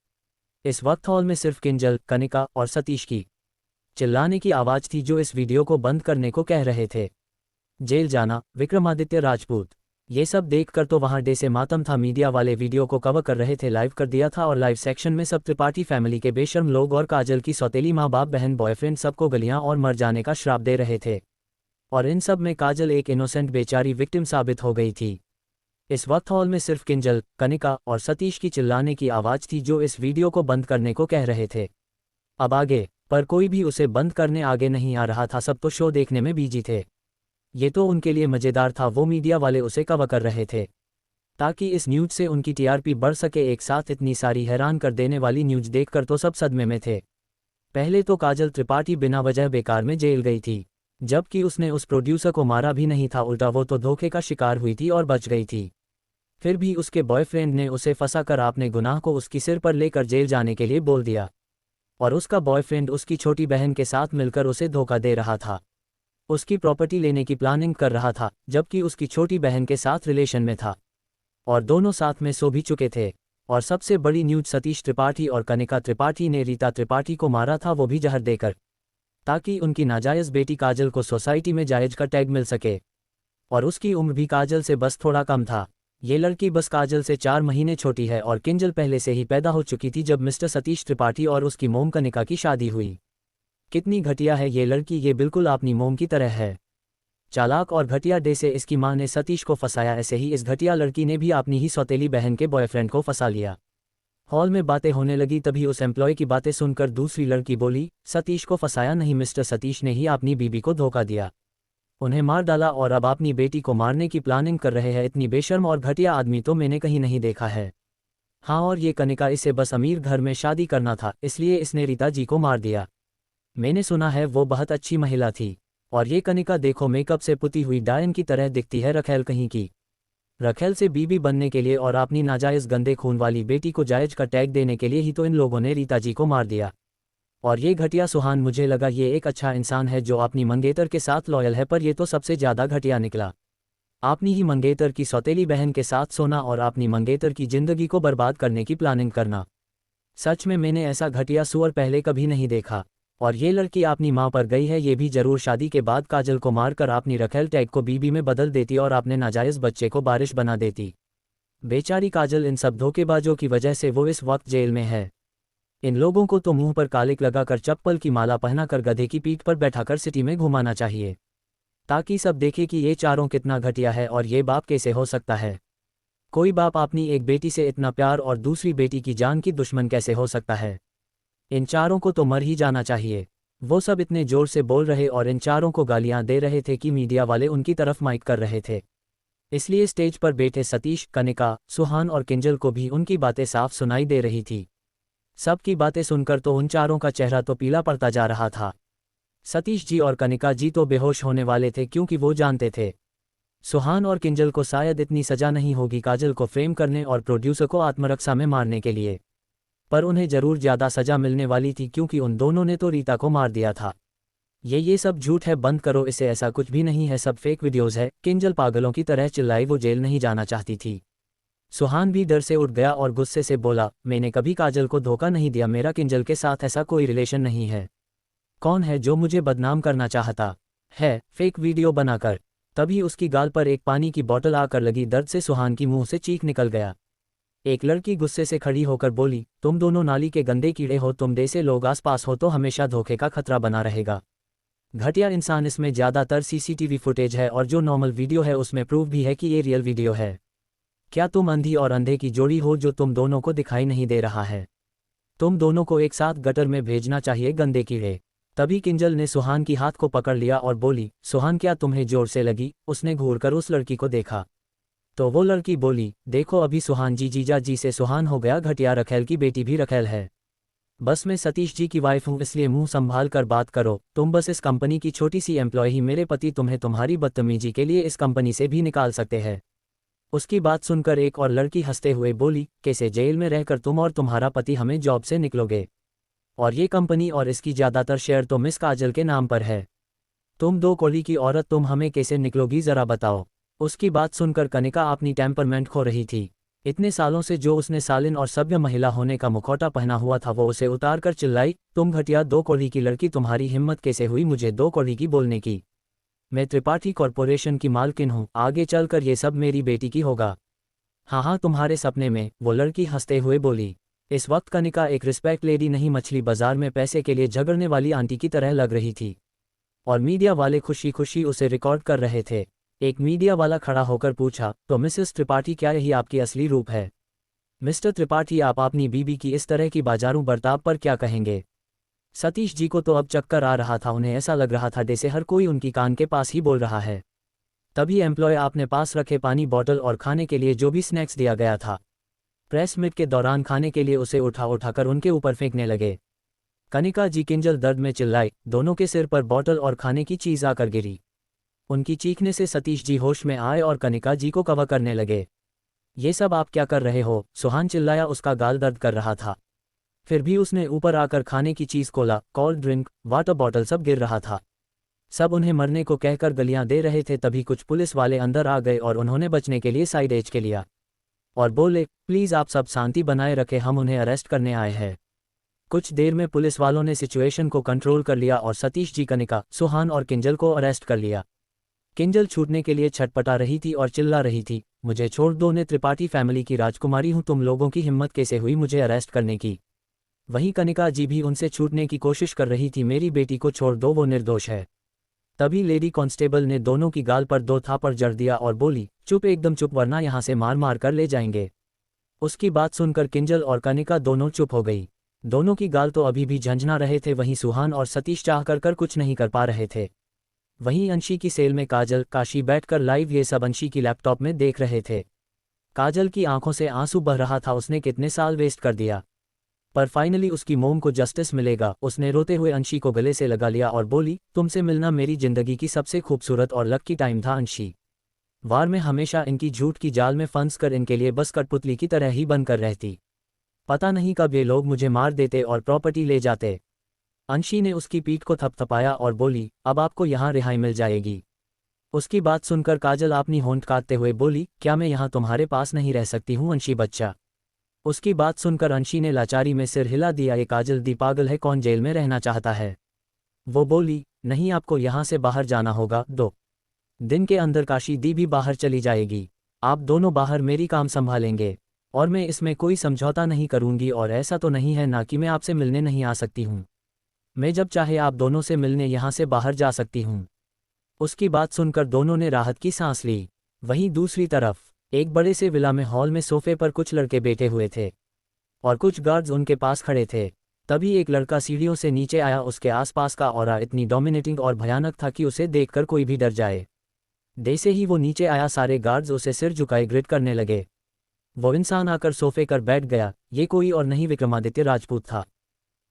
Speaker 1: इस वक्त हॉल में सिर्फ किंजल, कनिका और सतीश की चिल्लाने की आवाज़ थी, जो इस वीडियो को बंद करने को कह रहे थे। जेल जाना, विक्रमादित्य राजपूत। ये सब देखकर तो वहां डे से मातम था। मीडिया वाले वीडियो को कवर कर रहे थे, लाइव कर दिया था और लाइव सेक्शन में सब त्रिपाठी फैमिली के बेशर्म लोग और काजल की सौतेली माँ बाप बहन बॉयफ्रेंड सबको गलियां और मर जाने का श्राप दे रहे थे। और इन सब में काजल एक इनोसेंट बेचारी विक्टिम साबित हो गई थी। इस वक्त हॉल में सिर्फ किंजल, कनिका और सतीश की चिल्लाने की आवाज़ थी, जो इस वीडियो को बंद करने को कह रहे थे। अब आगे, पर कोई भी उसे बंद करने आगे नहीं आ रहा था। सब तो शो देखने में बिजी थे। ये तो उनके लिए मज़ेदार था, वो मीडिया वाले उसे कवर कर रहे थे ताकि इस न्यूज़ से उनकी टीआरपी बढ़ सके। एक साथ इतनी सारी हैरान कर देने वाली न्यूज़ देखकर तो सब सदमे में थे। पहले तो काजल त्रिपाठी बिना वजह बेकार में जेल गई थी, जबकि उसने उस प्रोड्यूसर को मारा भी नहीं था, उल्टा वो तो धोखे का शिकार हुई थी और बच गई थी। फिर भी उसके बॉयफ्रेंड ने उसे फंसाकर अपने गुनाह को उसकी सिर पर लेकर जेल जाने के लिए बोल दिया, और उसका बॉयफ्रेंड उसकी छोटी बहन के साथ मिलकर उसे धोखा दे रहा था। उसकी प्रॉपर्टी लेने की प्लानिंग कर रहा था, जबकि उसकी छोटी बहन के साथ रिलेशन में था और दोनों साथ में सो भी चुके थे। और सबसे बड़ी न्यूज, सतीश त्रिपाठी और कनिका त्रिपाठी ने रीता त्रिपाठी को मारा था, वो भी जहर देकर, ताकि उनकी नाजायज़ बेटी काजल को सोसाइटी में जायज का टैग मिल सके। और उसकी उम्र भी काजल से बस थोड़ा कम था। ये लड़की बस काजल से 4 महीने छोटी है और किंजल पहले से ही पैदा हो चुकी थी जब मिस्टर सतीश त्रिपाठी और उसकी मोम कनिका की शादी हुई। कितनी घटिया है ये लड़की, ये बिल्कुल अपनी मोम की तरह है। चालाक और घटिया डे से इसकी मां ने सतीश को फंसाया, ऐसे ही इस घटिया लड़की ने भी अपनी ही सौतेली बहन के बॉयफ्रेंड को फंसा लिया। हॉल में बातें होने लगी, तभी उस एम्प्लॉय की बातें सुनकर दूसरी लड़की बोली, सतीश को फंसाया नहीं, मिस्टर सतीश ने ही अपनी बीबी को धोखा दिया, उन्हें मार डाला और अब अपनी बेटी को मारने की प्लानिंग कर रहे हैं। इतनी बेशर्म और घटिया आदमी तो मैंने कहीं नहीं देखा है। हाँ, और ये कनिका, इसे बस अमीर घर में शादी करना था, इसलिए इसने रीता जी को मार दिया। मैंने सुना है वो बहुत अच्छी महिला थी। और ये कनिका देखो, मेकअप से पुती हुई डायन की तरह दिखती है। रखेल कहीं की। रखेल से बीबी बनने के लिए और अपनी नाजायज़ गंदे खून वाली बेटी को जायज का टैग देने के लिए ही तो इन लोगों ने रीता जी को मार दिया। और ये घटिया सुहान, मुझे लगा ये एक अच्छा इंसान है जो अपनी मंगेतर के साथ लॉयल है, पर ये तो सबसे ज़्यादा घटिया निकला। अपनी ही मंगेतर की सौतेली बहन के साथ सोना और अपनी मंगेतर की जिंदगी को बर्बाद करने की प्लानिंग करना। सच में मैंने ऐसा घटिया सुअर पहले कभी नहीं देखा। और ये लड़की अपनी मां पर गई है, ये भी जरूर शादी के बाद काजल को मारकर अपनी रखेल टैग को बीबी में बदल देती और अपने नाजायज़ बच्चे को बारिश बना देती। बेचारी काजल, इन सब धोखेबाजों की वजह से वो इस वक्त जेल में है। इन लोगों को तो मुंह पर कालिक लगाकर चप्पल की माला पहनाकर गधे की पीठ पर बैठाकर सिटी में घुमाना चाहिए, ताकि सब देखे कि ये चारों कितना घटिया है और ये बाप कैसे हो सकता है। कोई बाप अपनी एक बेटी से इतना प्यार और दूसरी बेटी की जान की दुश्मन कैसे हो सकता है। इन चारों को तो मर ही जाना चाहिए। वो सब इतने जोर से बोल रहे और इन चारों को गालियां दे रहे थे कि मीडिया वाले उनकी तरफ माइक कर रहे थे, इसलिए स्टेज पर बैठे सतीश, कनिका, सुहान और किंजल को भी उनकी बातें साफ सुनाई दे रही थी। सबकी बातें सुनकर तो उन चारों का चेहरा तो पीला पड़ता जा रहा था। सतीश जी और कनिका जी तो बेहोश होने वाले थे, क्योंकि वो जानते थे सुहान और किंजल को शायद इतनी सजा नहीं होगी काजल को फ्रेम करने और प्रोड्यूसर को आत्मरक्षा में मारने के लिए, पर उन्हें जरूर ज़्यादा सजा मिलने वाली थी, क्योंकि उन दोनों ने तो रीता को मार दिया था। ये सब झूठ है, बंद करो इसे, ऐसा कुछ भी नहीं है, सब फेक वीडियोज़ है। किंजल पागलों की तरह चिल्लाई, वो जेल नहीं जाना चाहती थी। सुहान भी डर से उठ गया और गुस्से से बोला, मैंने कभी काजल को धोखा नहीं दिया, मेरा किंजल के साथ ऐसा कोई रिलेशन नहीं है। कौन है जो मुझे बदनाम करना चाहता है फेक वीडियो बनाकर। तभी उसकी गाल पर एक पानी की बोतल आकर लगी, दर्द से सुहान की मुंह से चीख निकल गया। एक लड़की गुस्से से खड़ी होकर बोली, तुम दोनों नाली के गंदे कीड़े हो, तुम जैसे लोग आसपास हो तो हमेशा धोखे का खतरा बना रहेगा। घटिया इंसान, इसमें ज़्यादातर सीसीटीवी फुटेज है और जो नॉर्मल वीडियो है उसमें प्रूफ भी है कि ये रियल वीडियो है। क्या तुम अंधी और अंधे की जोड़ी हो जो तुम दोनों को दिखाई नहीं दे रहा है? तुम दोनों को एक साथ गटर में भेजना चाहिए, गंदे कीड़े। तभी किंजल ने सुहान की हाथ को पकड़ लिया और बोली, सुहान क्या तुम्हें जोर से लगी? उसने घूरकर उस लड़की को देखा तो वो लड़की बोली, देखो अभी सुहान जी, जीजा जी से सुहान हो गया, घटिया, रखेल की बेटी भी रखेल है। बस मैं सतीश जी की वाइफ हूँ, इसलिए मुंह संभाल कर बात करो। तुम बस इस कंपनी की छोटी सी एम्प्लॉय ही, मेरे पति तुम्हें तुम्हारी बदतमीजी के लिए इस कंपनी से भी निकाल सकते हैं। उसकी बात सुनकर एक और लड़की हंसते हुए बोली, कैसे जेल में रहकर तुम और तुम्हारा पति हमें जॉब से निकलोगे? और ये कंपनी और इसकी ज़्यादातर शेयर तो मिस काजल के नाम पर है। तुम दो कौड़ी की औरत, तुम हमें कैसे निकलोगी, ज़रा बताओ। उसकी बात सुनकर कनिका अपनी टेम्परमेंट खो रही थी। इतने सालों से जो उसने सालिन और सभ्य महिला होने का मुखौटा पहना हुआ था, वो उसे उतार कर चिल्लाई, तुम घटिया दो कौड़ी की लड़की, तुम्हारी हिम्मत कैसे हुई मुझे दो कौड़ी की बोलने की? मैं त्रिपाठी कॉरपोरेशन की मालकिन हूँ, आगे चलकर ये सब मेरी बेटी की होगा। हाँ हाँ, तुम्हारे सपने में, वो लड़की हंसते हुए बोली। इस वक्त कनिका एक रिस्पेक्ट लेडी नहीं, मछली बाजार में पैसे के लिए झगड़ने वाली आंटी की तरह लग रही थी। और मीडिया वाले खुशी खुशी उसे रिकॉर्ड कर रहे थे। एक मीडिया वाला खड़ा होकर पूछा, तो मिसेस त्रिपाठी, क्या यही आपकी असली रूप है? मिस्टर त्रिपाठी, आप अपनी बीबी की इस तरह की बाजारू बर्ताव पर क्या कहेंगे? सतीश जी को तो अब चक्कर आ रहा था, उन्हें ऐसा लग रहा था जैसे हर कोई उनकी कान के पास ही बोल रहा है। तभी एम्प्लॉय आपने पास रखे पानी बॉटल और खाने के लिए जो भी स्नैक्स दिया गया था, प्रेस मीट के दौरान खाने के लिए उसे उठाकर उनके ऊपर फेंकने लगे। कनिका जी, किंजल दर्द में चिल्लाई, दोनों के सिर पर बॉटल और खाने की चीज आकर गिरी। उनकी चीखने से सतीश जी होश में आए और कनिका जी को कवर करने लगे। ये सब आप क्या कर रहे हो? सुहान चिल्लाया, उसका गाल दर्द कर रहा था। फिर भी उसने ऊपर आकर खाने की चीज खोला, कोल्ड ड्रिंक, वाटर बॉटल सब गिर रहा था। सब उन्हें मरने को कहकर गलियां दे रहे थे, तभी कुछ पुलिस वाले अंदर आ गए और उन्होंने बचने के लिए साइड एज के लिया और बोले, प्लीज़ आप सब शांति बनाए रखें, हम उन्हें अरेस्ट करने आए हैं। कुछ देर में पुलिस वालों ने सिचुएशन को कंट्रोल कर लिया और सतीश जी, कनिका, सुहान और किंजल को अरेस्ट कर लिया। किंजल छूटने के लिए छटपटा रही थी और चिल्ला रही थी, मुझे छोड़ दो, मैं त्रिपाठी फैमिली की राजकुमारी हूं, तुम लोगों की हिम्मत कैसे हुई मुझे अरेस्ट करने की। वहीं कनिका जी भी उनसे छूटने की कोशिश कर रही थी, मेरी बेटी को छोड़ दो, वो निर्दोष है। तभी लेडी कांस्टेबल ने दोनों की गाल पर 2 थापड़ जड़ दिया और बोली, चुप, एकदम चुप, वरना यहाँ से मार मार कर ले जाएंगे। उसकी बात सुनकर किंजल और कनिका दोनों चुप हो गई। दोनों की गाल तो अभी भी झंझना रहे थे, वहीं सुहान और सतीश चाह कर कुछ नहीं कर पा रहे थे। वहीं अंशी की सेल में काजल, काशी बैठकर लाइव ये सब अंशी की लैपटॉप में देख रहे थे। काजल की आंखों से आंसू बह रहा था, उसने कितने साल वेस्ट कर दिया, पर फाइनली उसकी मोम को जस्टिस मिलेगा। उसने रोते हुए अंशी को गले से लगा लिया और बोली, तुमसे मिलना मेरी जिंदगी की सबसे खूबसूरत और लकी टाइम था अंशी। वार में हमेशा इनकी झूठ की जाल में फंस कर इनके लिए बस कठपुतली की तरह ही बनकर रहती। पता नहीं कब ये लोग मुझे मार देते और प्रॉपर्टी ले जाते। अंशी ने उसकी पीठ को थपथपाया और बोली, अब आपको यहाँ रिहाई मिल जाएगी। उसकी बात सुनकर काजल अपनी होंठ काटते हुए बोली, क्या मैं यहाँ तुम्हारे पास नहीं रह सकती हूँ अंशी बच्चा। उसकी बात सुनकर अंशी ने लाचारी में सिर हिला दिया, ये काजल दी पागल है, कौन जेल में रहना चाहता है। वो बोली, नहीं, आपको यहाँ से बाहर जाना होगा, 2 दिन के अंदर काशी दी भी बाहर चली जाएगी। आप दोनों बाहर मेरी काम संभालेंगे और मैं इसमें कोई समझौता नहीं करूंगी, और ऐसा तो नहीं है ना कि मैं आपसे मिलने नहीं आ सकती हूँ। मैं जब चाहे आप दोनों से मिलने यहाँ से बाहर जा सकती हूँ। उसकी बात सुनकर दोनों ने राहत की सांस ली। वहीं दूसरी तरफ एक बड़े से विला में हॉल में सोफे पर कुछ लड़के बैठे हुए थे और कुछ गार्ड्स उनके पास खड़े थे। तभी एक लड़का सीढ़ियों से नीचे आया, उसके आसपास का ऑरा इतनी डोमिनेटिंग और भयानक था कि उसे देखकर कोई भी डर जाए। जैसे ही वो नीचे आया, सारे गार्ड्स उसे सिर झुकाए ग्रिड करने लगे। वो इंसान आकर सोफे पर बैठ गया। ये कोई और नहीं, विक्रमादित्य राजपूत था,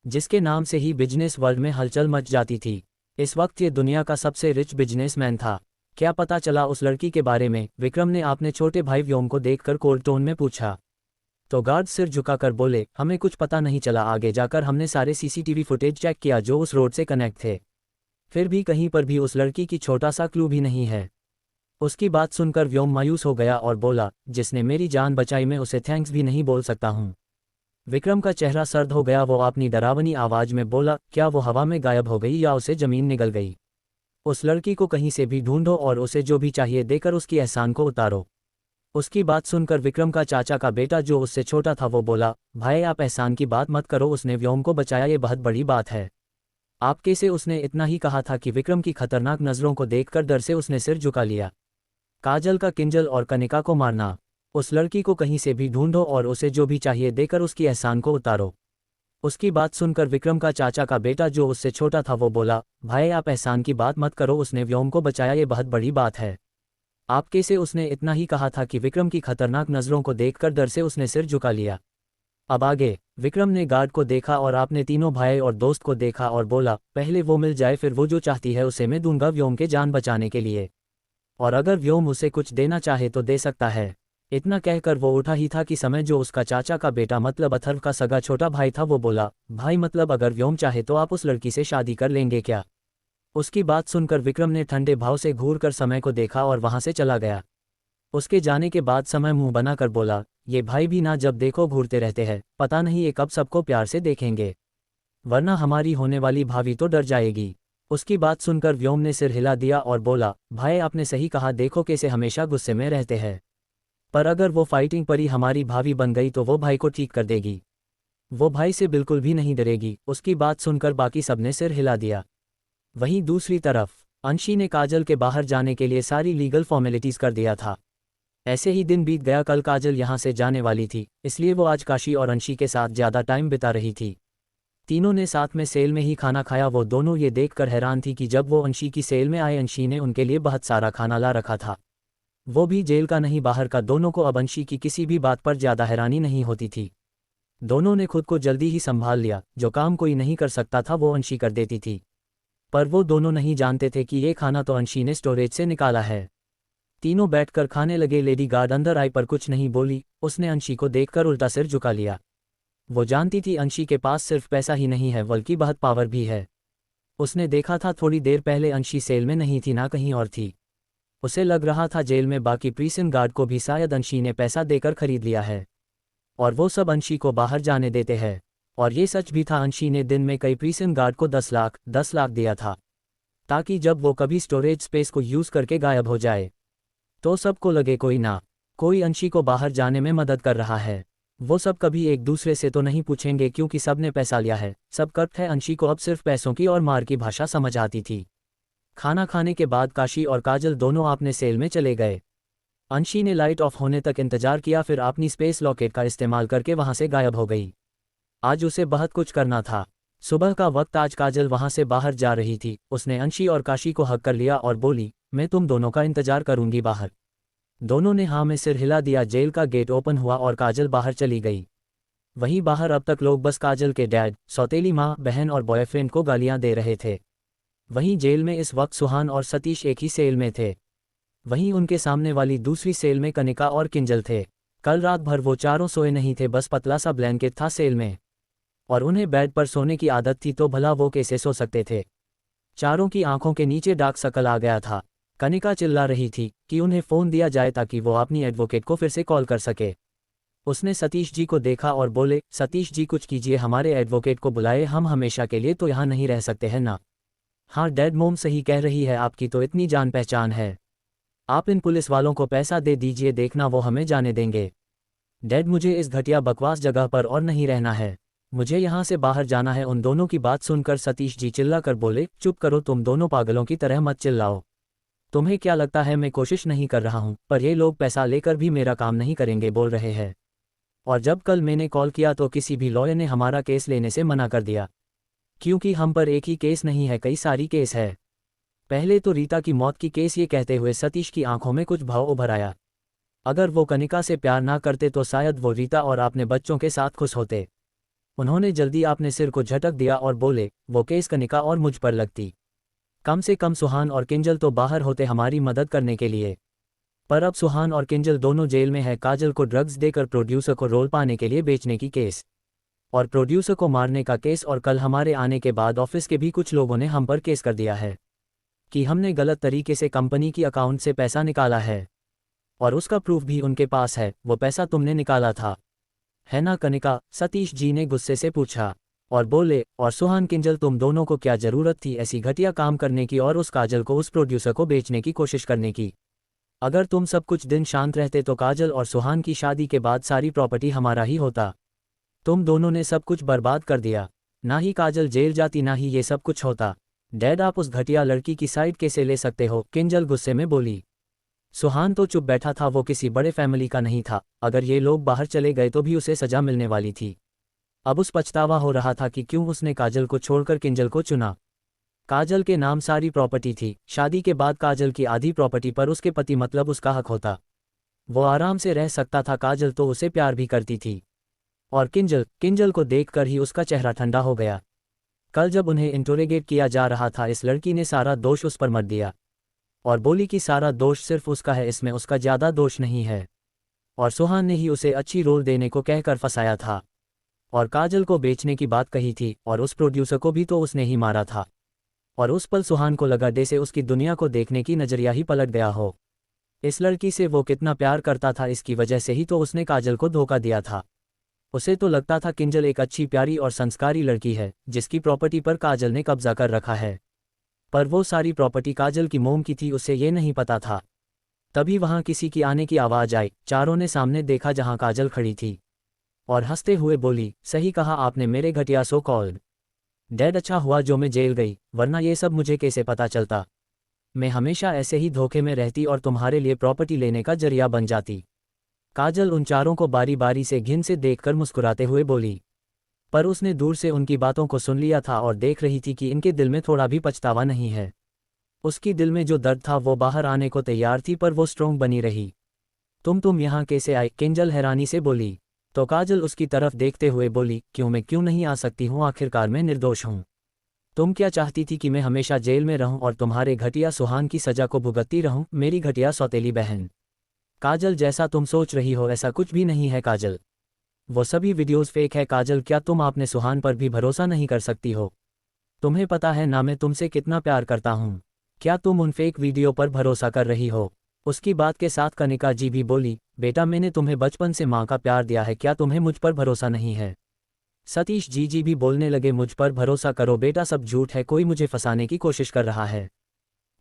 Speaker 1: जिसके नाम से ही बिजनेस वर्ल्ड में हलचल मच जाती थी। इस वक्त ये दुनिया का सबसे रिच बिजनेसमैन था। क्या पता चला उस लड़की के बारे में? विक्रम ने अपने छोटे भाई व्योम को देखकर कोल्ड टोन में पूछा। तो गार्ड सिर झुकाकर बोले, हमें कुछ पता नहीं चला, आगे जाकर हमने सारे सीसीटीवी फुटेज चेक किया जो उस रोड से कनेक्ट थे, फिर भी कहीं पर भी उस लड़की की छोटा सा क्लू भी नहीं है। उसकी बात सुनकर व्योम मायूस हो गया और बोला, जिसने मेरी जान बचाई मैं उसे थैंक्स भी नहीं बोल सकता हूँ। विक्रम का चेहरा सर्द हो गया। वो अपनी डरावनी आवाज में बोला, क्या वो हवा में गायब हो गई या उसे जमीन निगल गई? उस लड़की को कहीं से भी ढूंढो और उसे जो भी चाहिए देकर उसकी एहसान को उतारो। उसकी बात सुनकर विक्रम का चाचा का बेटा जो उससे छोटा था वो बोला, भाई आप एहसान की बात मत करो, उसने व्योम को बचाया, ये बहुत बड़ी बात है। आप कैसे? उसने इतना ही कहा था कि विक्रम की खतरनाक नज़रों को देखकर डर से उसने सिर झुका लिया। काजल का किंजल और कनिका को मारना, उस लड़की को कहीं से भी ढूंढो और उसे जो भी चाहिए देकर उसकी एहसान को उतारो। उसकी बात सुनकर विक्रम का चाचा का बेटा जो उससे छोटा था वो बोला, भाई आप एहसान की बात मत करो, उसने व्योम को बचाया, ये बहुत बड़ी बात है। आप कैसे? उसने इतना ही कहा था कि विक्रम की खतरनाक नज़रों को देखकर डर से उसने सिर झुका लिया। अब आगे विक्रम ने गार्ड को देखा और आपने तीनों भाई और दोस्त को देखा और बोला, पहले वो मिल जाए, फिर वो जो चाहती है उसे मैं दूंगा व्योम के जान बचाने के लिए, और अगर व्योम उसे कुछ देना चाहे तो दे सकता है। इतना कहकर वो उठा ही था कि समय जो उसका चाचा का बेटा मतलब अथर्व का सगा छोटा भाई था वो बोला, भाई मतलब अगर व्योम चाहे तो आप उस लड़की से शादी कर लेंगे क्या? उसकी बात सुनकर विक्रम ने ठंडे भाव से घूर कर समय को देखा और वहां से चला गया। उसके जाने के बाद समय मुंह बनाकर बोला, ये भाई भी ना जब देखो घूरते रहते हैं, पता नहीं ये कब सबको प्यार से देखेंगे, वरना हमारी होने वाली भाभी तो डर जाएगी। उसकी बात सुनकर व्योम ने सिर हिला दिया और बोला, भाई आपने सही कहा, देखो कैसे हमेशा गुस्से में रहते हैं, पर अगर वो फाइटिंग परी हमारी भाभी बन गई तो वो भाई को ठीक कर देगी, वो भाई से बिल्कुल भी नहीं डरेगी। उसकी बात सुनकर बाकी सबने सिर हिला दिया। वहीं दूसरी तरफ अंशी ने काजल के बाहर जाने के लिए सारी लीगल फॉर्मेलिटीज कर दिया था। ऐसे ही दिन बीत गया। कल काजल यहाँ से जाने वाली थी, इसलिए वो आज काशी और अंशी के साथ ज़्यादा टाइम बिता रही थी। तीनों ने साथ में सेल में ही खाना खाया। वो दोनों ये देखकर हैरान थी कि जब वो अंशी की सेल में आए, अंशी ने उनके लिए बहुत सारा खाना ला रखा था, वो भी जेल का नहीं बाहर का। दोनों को अब अंशी की किसी भी बात पर ज़्यादा हैरानी नहीं होती थी। दोनों ने खुद को जल्दी ही संभाल लिया। जो काम कोई नहीं कर सकता था वो अंशी कर देती थी, पर वो दोनों नहीं जानते थे कि ये खाना तो अंशी ने स्टोरेज से निकाला है। तीनों बैठकर खाने लगे। लेडी गार्ड अंदर आई पर कुछ नहीं बोली। उसने अंशी को देखकर उल्टा सिर झुका लिया। वो जानती थी अंशी के पास सिर्फ पैसा ही नहीं है बल्कि बहुत पावर भी है। उसने देखा था थोड़ी देर पहले अंशी सेल में नहीं थी ना कहीं और थी। उसे लग रहा था जेल में बाकी प्रिजन गार्ड को भी शायद अंशी ने पैसा देकर खरीद लिया है और वो सब अंशी को बाहर जाने देते हैं। और ये सच भी था, अंशी ने दिन में कई प्रिजन गार्ड को 10 लाख दिया था ताकि जब वो कभी स्टोरेज स्पेस को यूज़ करके गायब हो जाए तो सबको लगे कोई अंशी को बाहर जाने में मदद कर रहा है। वो सब कभी एक दूसरे से तो नहीं पूछेंगे क्योंकि सब ने पैसा लिया है, सब करप्ट है। अंशी को अब सिर्फ पैसों की और मार की भाषा समझ आती थी। खाना खाने के बाद काशी और काजल दोनों अपने सेल में चले गए। अंशी ने लाइट ऑफ होने तक इंतजार किया, फिर अपनी स्पेस लॉकेट का इस्तेमाल करके वहां से गायब हो गई। आज उसे बहुत कुछ करना था। सुबह का वक्त आज काजल वहां से बाहर जा रही थी। उसने अंशी और काशी को हक कर लिया और बोली, मैं तुम दोनों का इंतजार करूंगी बाहर। दोनों ने हाँ में सिर हिला दिया। जेल का गेट ओपन हुआ और काजल बाहर चली गई। वहीं बाहर अब तक लोग बस काजल के डैड, सौतेली माँ, बहन और बॉयफ्रेंड को गालियां दे रहे थे। वहीं जेल में इस वक्त सुहान और सतीश एक ही सेल में थे। वहीं उनके सामने वाली दूसरी सेल में कनिका और किंजल थे। कल रात भर वो चारों सोए नहीं थे, बस पतला सा ब्लैंकेट था सेल में और उन्हें बेड पर सोने की आदत थी, तो भला वो कैसे सो सकते थे। चारों की आंखों के नीचे डार्क सर्कल आ गया था। कनिका चिल्ला रही थी कि उन्हें फ़ोन दिया जाए ताकि वो अपनी एडवोकेट को फिर से कॉल कर सके। उसने सतीश जी को देखा और बोले, सतीश जी कुछ कीजिए, हमारे एडवोकेट को बुलाए, हम हमेशा के लिए तो यहाँ नहीं रह सकते हैं ना। हाँ डैड, मोम सही कह रही है, आपकी तो इतनी जान पहचान है। आप इन पुलिस वालों को पैसा दे दीजिए, देखना वो हमें जाने देंगे। डैड मुझे इस घटिया बकवास जगह पर और नहीं रहना है, मुझे यहाँ से बाहर जाना है। उन दोनों की बात सुनकर सतीश जी चिल्ला कर बोले, चुप करो, तुम दोनों पागलों की तरह मत चिल्लाओ। तुम्हें क्या लगता है मैं कोशिश नहीं कर रहा हूँ, पर ये लोग पैसा लेकर भी मेरा काम नहीं करेंगे बोल रहे हैं। और जब कल मैंने कॉल किया तो किसी भी लॉयर ने हमारा केस लेने से मना कर दिया, क्योंकि हम पर एक ही केस नहीं है, कई सारी केस है। पहले तो रीता की मौत की केस। ये कहते हुए सतीश की आंखों में कुछ भाव उभर आया। अगर वो कनिका से प्यार ना करते तो शायद वो रीता और अपने बच्चों के साथ खुश होते। उन्होंने जल्दी अपने सिर को झटक दिया और बोले, वो केस कनिका और मुझ पर लगती, कम से कम सुहान और किंजल तो बाहर होते हमारी मदद करने के लिए। पर अब सुहान और किंजल दोनों जेल में है। काजल को ड्रग्स देकर प्रोड्यूसर को रोल पाने के लिए बेचने की केस, और प्रोड्यूसर को मारने का केस, और कल हमारे आने के बाद ऑफिस के भी कुछ लोगों ने हम पर केस कर दिया है कि हमने गलत तरीके से कंपनी की अकाउंट से पैसा निकाला है, और उसका प्रूफ भी उनके पास है। वो पैसा तुमने निकाला था, है ना कनिका? सतीश जी ने गुस्से से पूछा और बोले, और सुहान किंजल, तुम दोनों को क्या जरूरत थी ऐसी घटिया काम करने की और उस काजल को उस प्रोड्यूसर को बेचने की कोशिश करने की? अगर तुम सब कुछ दिन शांत रहते तो काजल और सुहान की शादी के बाद सारी प्रॉपर्टी हमारा ही होता। तुम दोनों ने सब कुछ बर्बाद कर दिया। ना ही काजल जेल जाती, ना ही ये सब कुछ होता। डैड आप उस घटिया लड़की की साइड कैसे ले सकते हो? किंजल गुस्से में बोली। सुहान तो चुप बैठा था, वो किसी बड़े फैमिली का नहीं था। अगर ये लोग बाहर चले गए तो भी उसे सजा मिलने वाली थी। अब उस पछतावा हो रहा था कि क्यों उसने काजल को छोड़कर किंजल को चुना। काजल के नाम सारी प्रॉपर्टी थी। शादी के बाद काजल की आधी प्रॉपर्टी पर उसके पति मतलब उसका हक होता। वो आराम से रह सकता था। काजल तो उसे प्यार भी करती थी। और किंजल को देखकर ही उसका चेहरा ठंडा हो गया। कल जब उन्हें इंटरोगेट किया जा रहा था, इस लड़की ने सारा दोष उस पर मत दिया और बोली कि सारा दोष सिर्फ उसका है, इसमें उसका ज़्यादा दोष नहीं है। और सुहान ने ही उसे अच्छी रोल देने को कहकर फंसाया था और काजल को बेचने की बात कही थी, और उस प्रोड्यूसर को भी तो उसने ही मारा था। और उस पल सुहान को लगा जैसे उसकी दुनिया को देखने की नज़रिया ही पलट गया हो। इस लड़की से वो कितना प्यार करता था, इसकी वजह से ही तो उसने काजल को धोखा दिया था। उसे तो लगता था किंजल एक अच्छी प्यारी और संस्कारी लड़की है जिसकी प्रॉपर्टी पर काजल ने कब्जा कर रखा है, पर वो सारी प्रॉपर्टी काजल की मोम की थी, उसे ये नहीं पता था। तभी वहां किसी की आने की आवाज़ आई। चारों ने सामने देखा जहां काजल खड़ी थी और हंसते हुए बोली, सही कहा आपने मेरे घटिया सो कॉल्ड डैड, अच्छा हुआ जो मैं जेल गई, वरना ये सब मुझे कैसे पता चलता। मैं हमेशा ऐसे ही धोखे में रहती और तुम्हारे लिए प्रॉपर्टी लेने का जरिया बन जाती। काजल उन चारों को बारी बारी से घिन से देखकर मुस्कुराते हुए बोली, पर उसने दूर से उनकी बातों को सुन लिया था और देख रही थी कि इनके दिल में थोड़ा भी पछतावा नहीं है। उसकी दिल में जो दर्द था वो बाहर आने को तैयार थी, पर वो स्ट्रोंग बनी रही। तुम यहाँ कैसे आई? किंजल हैरानी से बोली। तो काजल उसकी तरफ देखते हुए बोली, मैं क्यों नहीं आ सकती हूँ, आखिरकार मैं निर्दोष हूँ। तुम क्या चाहती थी कि मैं हमेशा जेल में रहूं और तुम्हारे घटिया सुहान की सजा को भुगतती रहूं, मेरी घटिया सौतेली बहन? काजल, जैसा तुम सोच रही हो ऐसा कुछ भी नहीं है काजल। वो सभी वीडियोस फेक है काजल। क्या तुम आपने सुहान पर भी भरोसा नहीं कर सकती हो? तुम्हें पता है ना मैं तुमसे कितना प्यार करता हूँ। क्या तुम उन फेक वीडियो पर भरोसा कर रही हो? उसकी बात के साथ कनिका जी भी बोली, बेटा मैंने तुम्हें बचपन से माँ का प्यार दिया है, क्या तुम्हें मुझ पर भरोसा नहीं है? सतीश जी भी बोलने लगे, मुझ पर भरोसा करो बेटा, सब झूठ है, कोई मुझे फंसाने की कोशिश कर रहा है।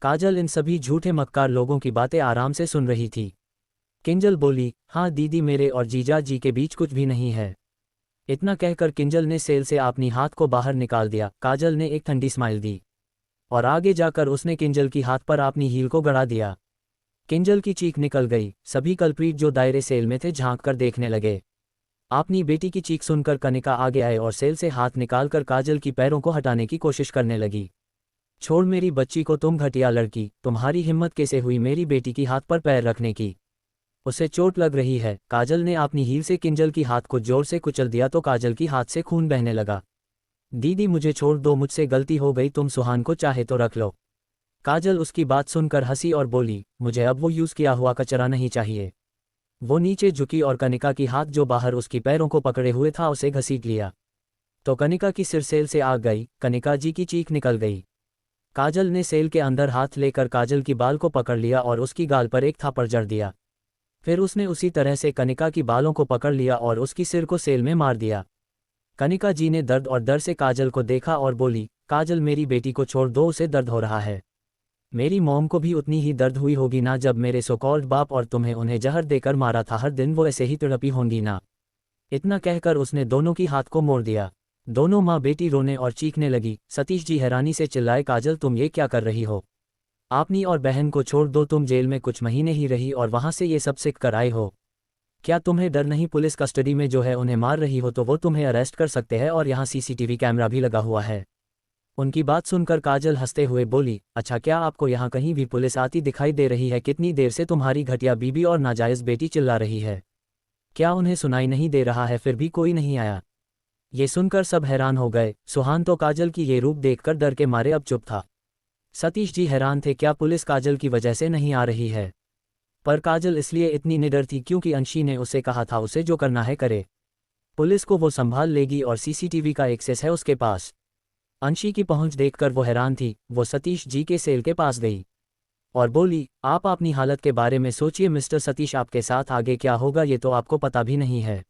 Speaker 1: काजल इन सभी झूठे मक्कार लोगों की बातें आराम से सुन रही थी। किंजल बोली, हाँ दीदी, मेरे और जीजा जी के बीच कुछ भी नहीं है। इतना कहकर किंजल ने सेल से अपनी हाथ को बाहर निकाल दिया। काजल ने एक ठंडी स्माइल दी और आगे जाकर उसने किंजल की हाथ पर अपनी हील को गड़ा दिया। किंजल की चीख निकल गई। सभी कल्प्रीट जो दायरे सेल में थे झांक कर देखने लगे। अपनी बेटी की चीख सुनकर कनिका आगे आए और सेल से हाथ निकालकर काजल की पैरों को हटाने की कोशिश करने लगी। छोड़ मेरी बच्ची को, तुम घटिया लड़की, तुम्हारी हिम्मत कैसे हुई मेरी बेटी की हाथ पर पैर रखने की? उसे चोट लग रही है। काजल ने अपनी हील से किंजल की हाथ को जोर से कुचल दिया तो काजल की हाथ से खून बहने लगा। दीदी मुझे छोड़ दो, मुझसे गलती हो गई, तुम सुहान को चाहे तो रख लो। काजल उसकी बात सुनकर हंसी और बोली, मुझे अब वो यूज किया हुआ कचरा नहीं चाहिए। वो नीचे झुकी और कनिका की हाथ जो बाहर उसकी पैरों को पकड़े हुए था उसे घसीट लिया तो कनिका की सिर सेल से आग गई। कनिका जी की चीख निकल गई। काजल ने सेल के अंदर हाथ लेकर काजल की बाल को पकड़ लिया और उसकी गाल पर एक थापड़ जड़ दिया। फिर उसने उसी तरह से कनिका की बालों को पकड़ लिया और उसकी सिर को सेल में मार दिया। कनिका जी ने दर्द और डर से काजल को देखा और बोली, काजल मेरी बेटी को छोड़ दो, उसे दर्द हो रहा है। मेरी मॉम को भी उतनी ही दर्द हुई होगी ना जब मेरे सोकॉल्ड बाप और तुम्हें उन्हें जहर देकर मारा था, हर दिन वो ऐसे ही तड़पी होंगी ना। इतना कहकर उसने दोनों की हाथ को मोड़ दिया। दोनों माँ बेटी रोने और चीखने लगी। सतीश जी हैरानी से चिल्लाए, काजल तुम ये क्या कर रही हो? आपनी और बहन को छोड़ दो, तुम जेल में कुछ महीने ही रही और वहां से ये सब सीख कर आए हो। क्या तुम्हें डर नहीं? पुलिस कस्टडी में जो है उन्हें मार रही हो तो वो तुम्हें अरेस्ट कर सकते हैं और यहाँ सीसीटीवी कैमरा भी लगा हुआ है। उनकी बात सुनकर काजल हंसते हुए बोली, अच्छा क्या आपको यहाँ कहीं भी पुलिस आती दिखाई दे रही है? कितनी देर से तुम्हारी घटिया बीबी और नाजायज़ बेटी चिल्ला रही है, क्या उन्हें सुनाई नहीं दे रहा है? फिर भी कोई नहीं आया। ये सुनकर सब हैरान हो गए। सुहान तो काजल की ये रूप देखकर डर के मारे अब चुप था। सतीश जी हैरान थे, क्या पुलिस काजल की वजह से नहीं आ रही है? पर काजल इसलिए इतनी निडर थी क्योंकि अंशी ने उसे कहा था उसे जो करना है करे, पुलिस को वो संभाल लेगी और सीसीटीवी का एक्सेस है उसके पास। अंशी की पहुंच देखकर वो हैरान थी। वो सतीश जी के सेल के पास गई और बोली, आप अपनी हालत के बारे में सोचिए मिस्टर सतीश, आपके साथ आगे क्या होगा ये तो आपको पता भी नहीं है।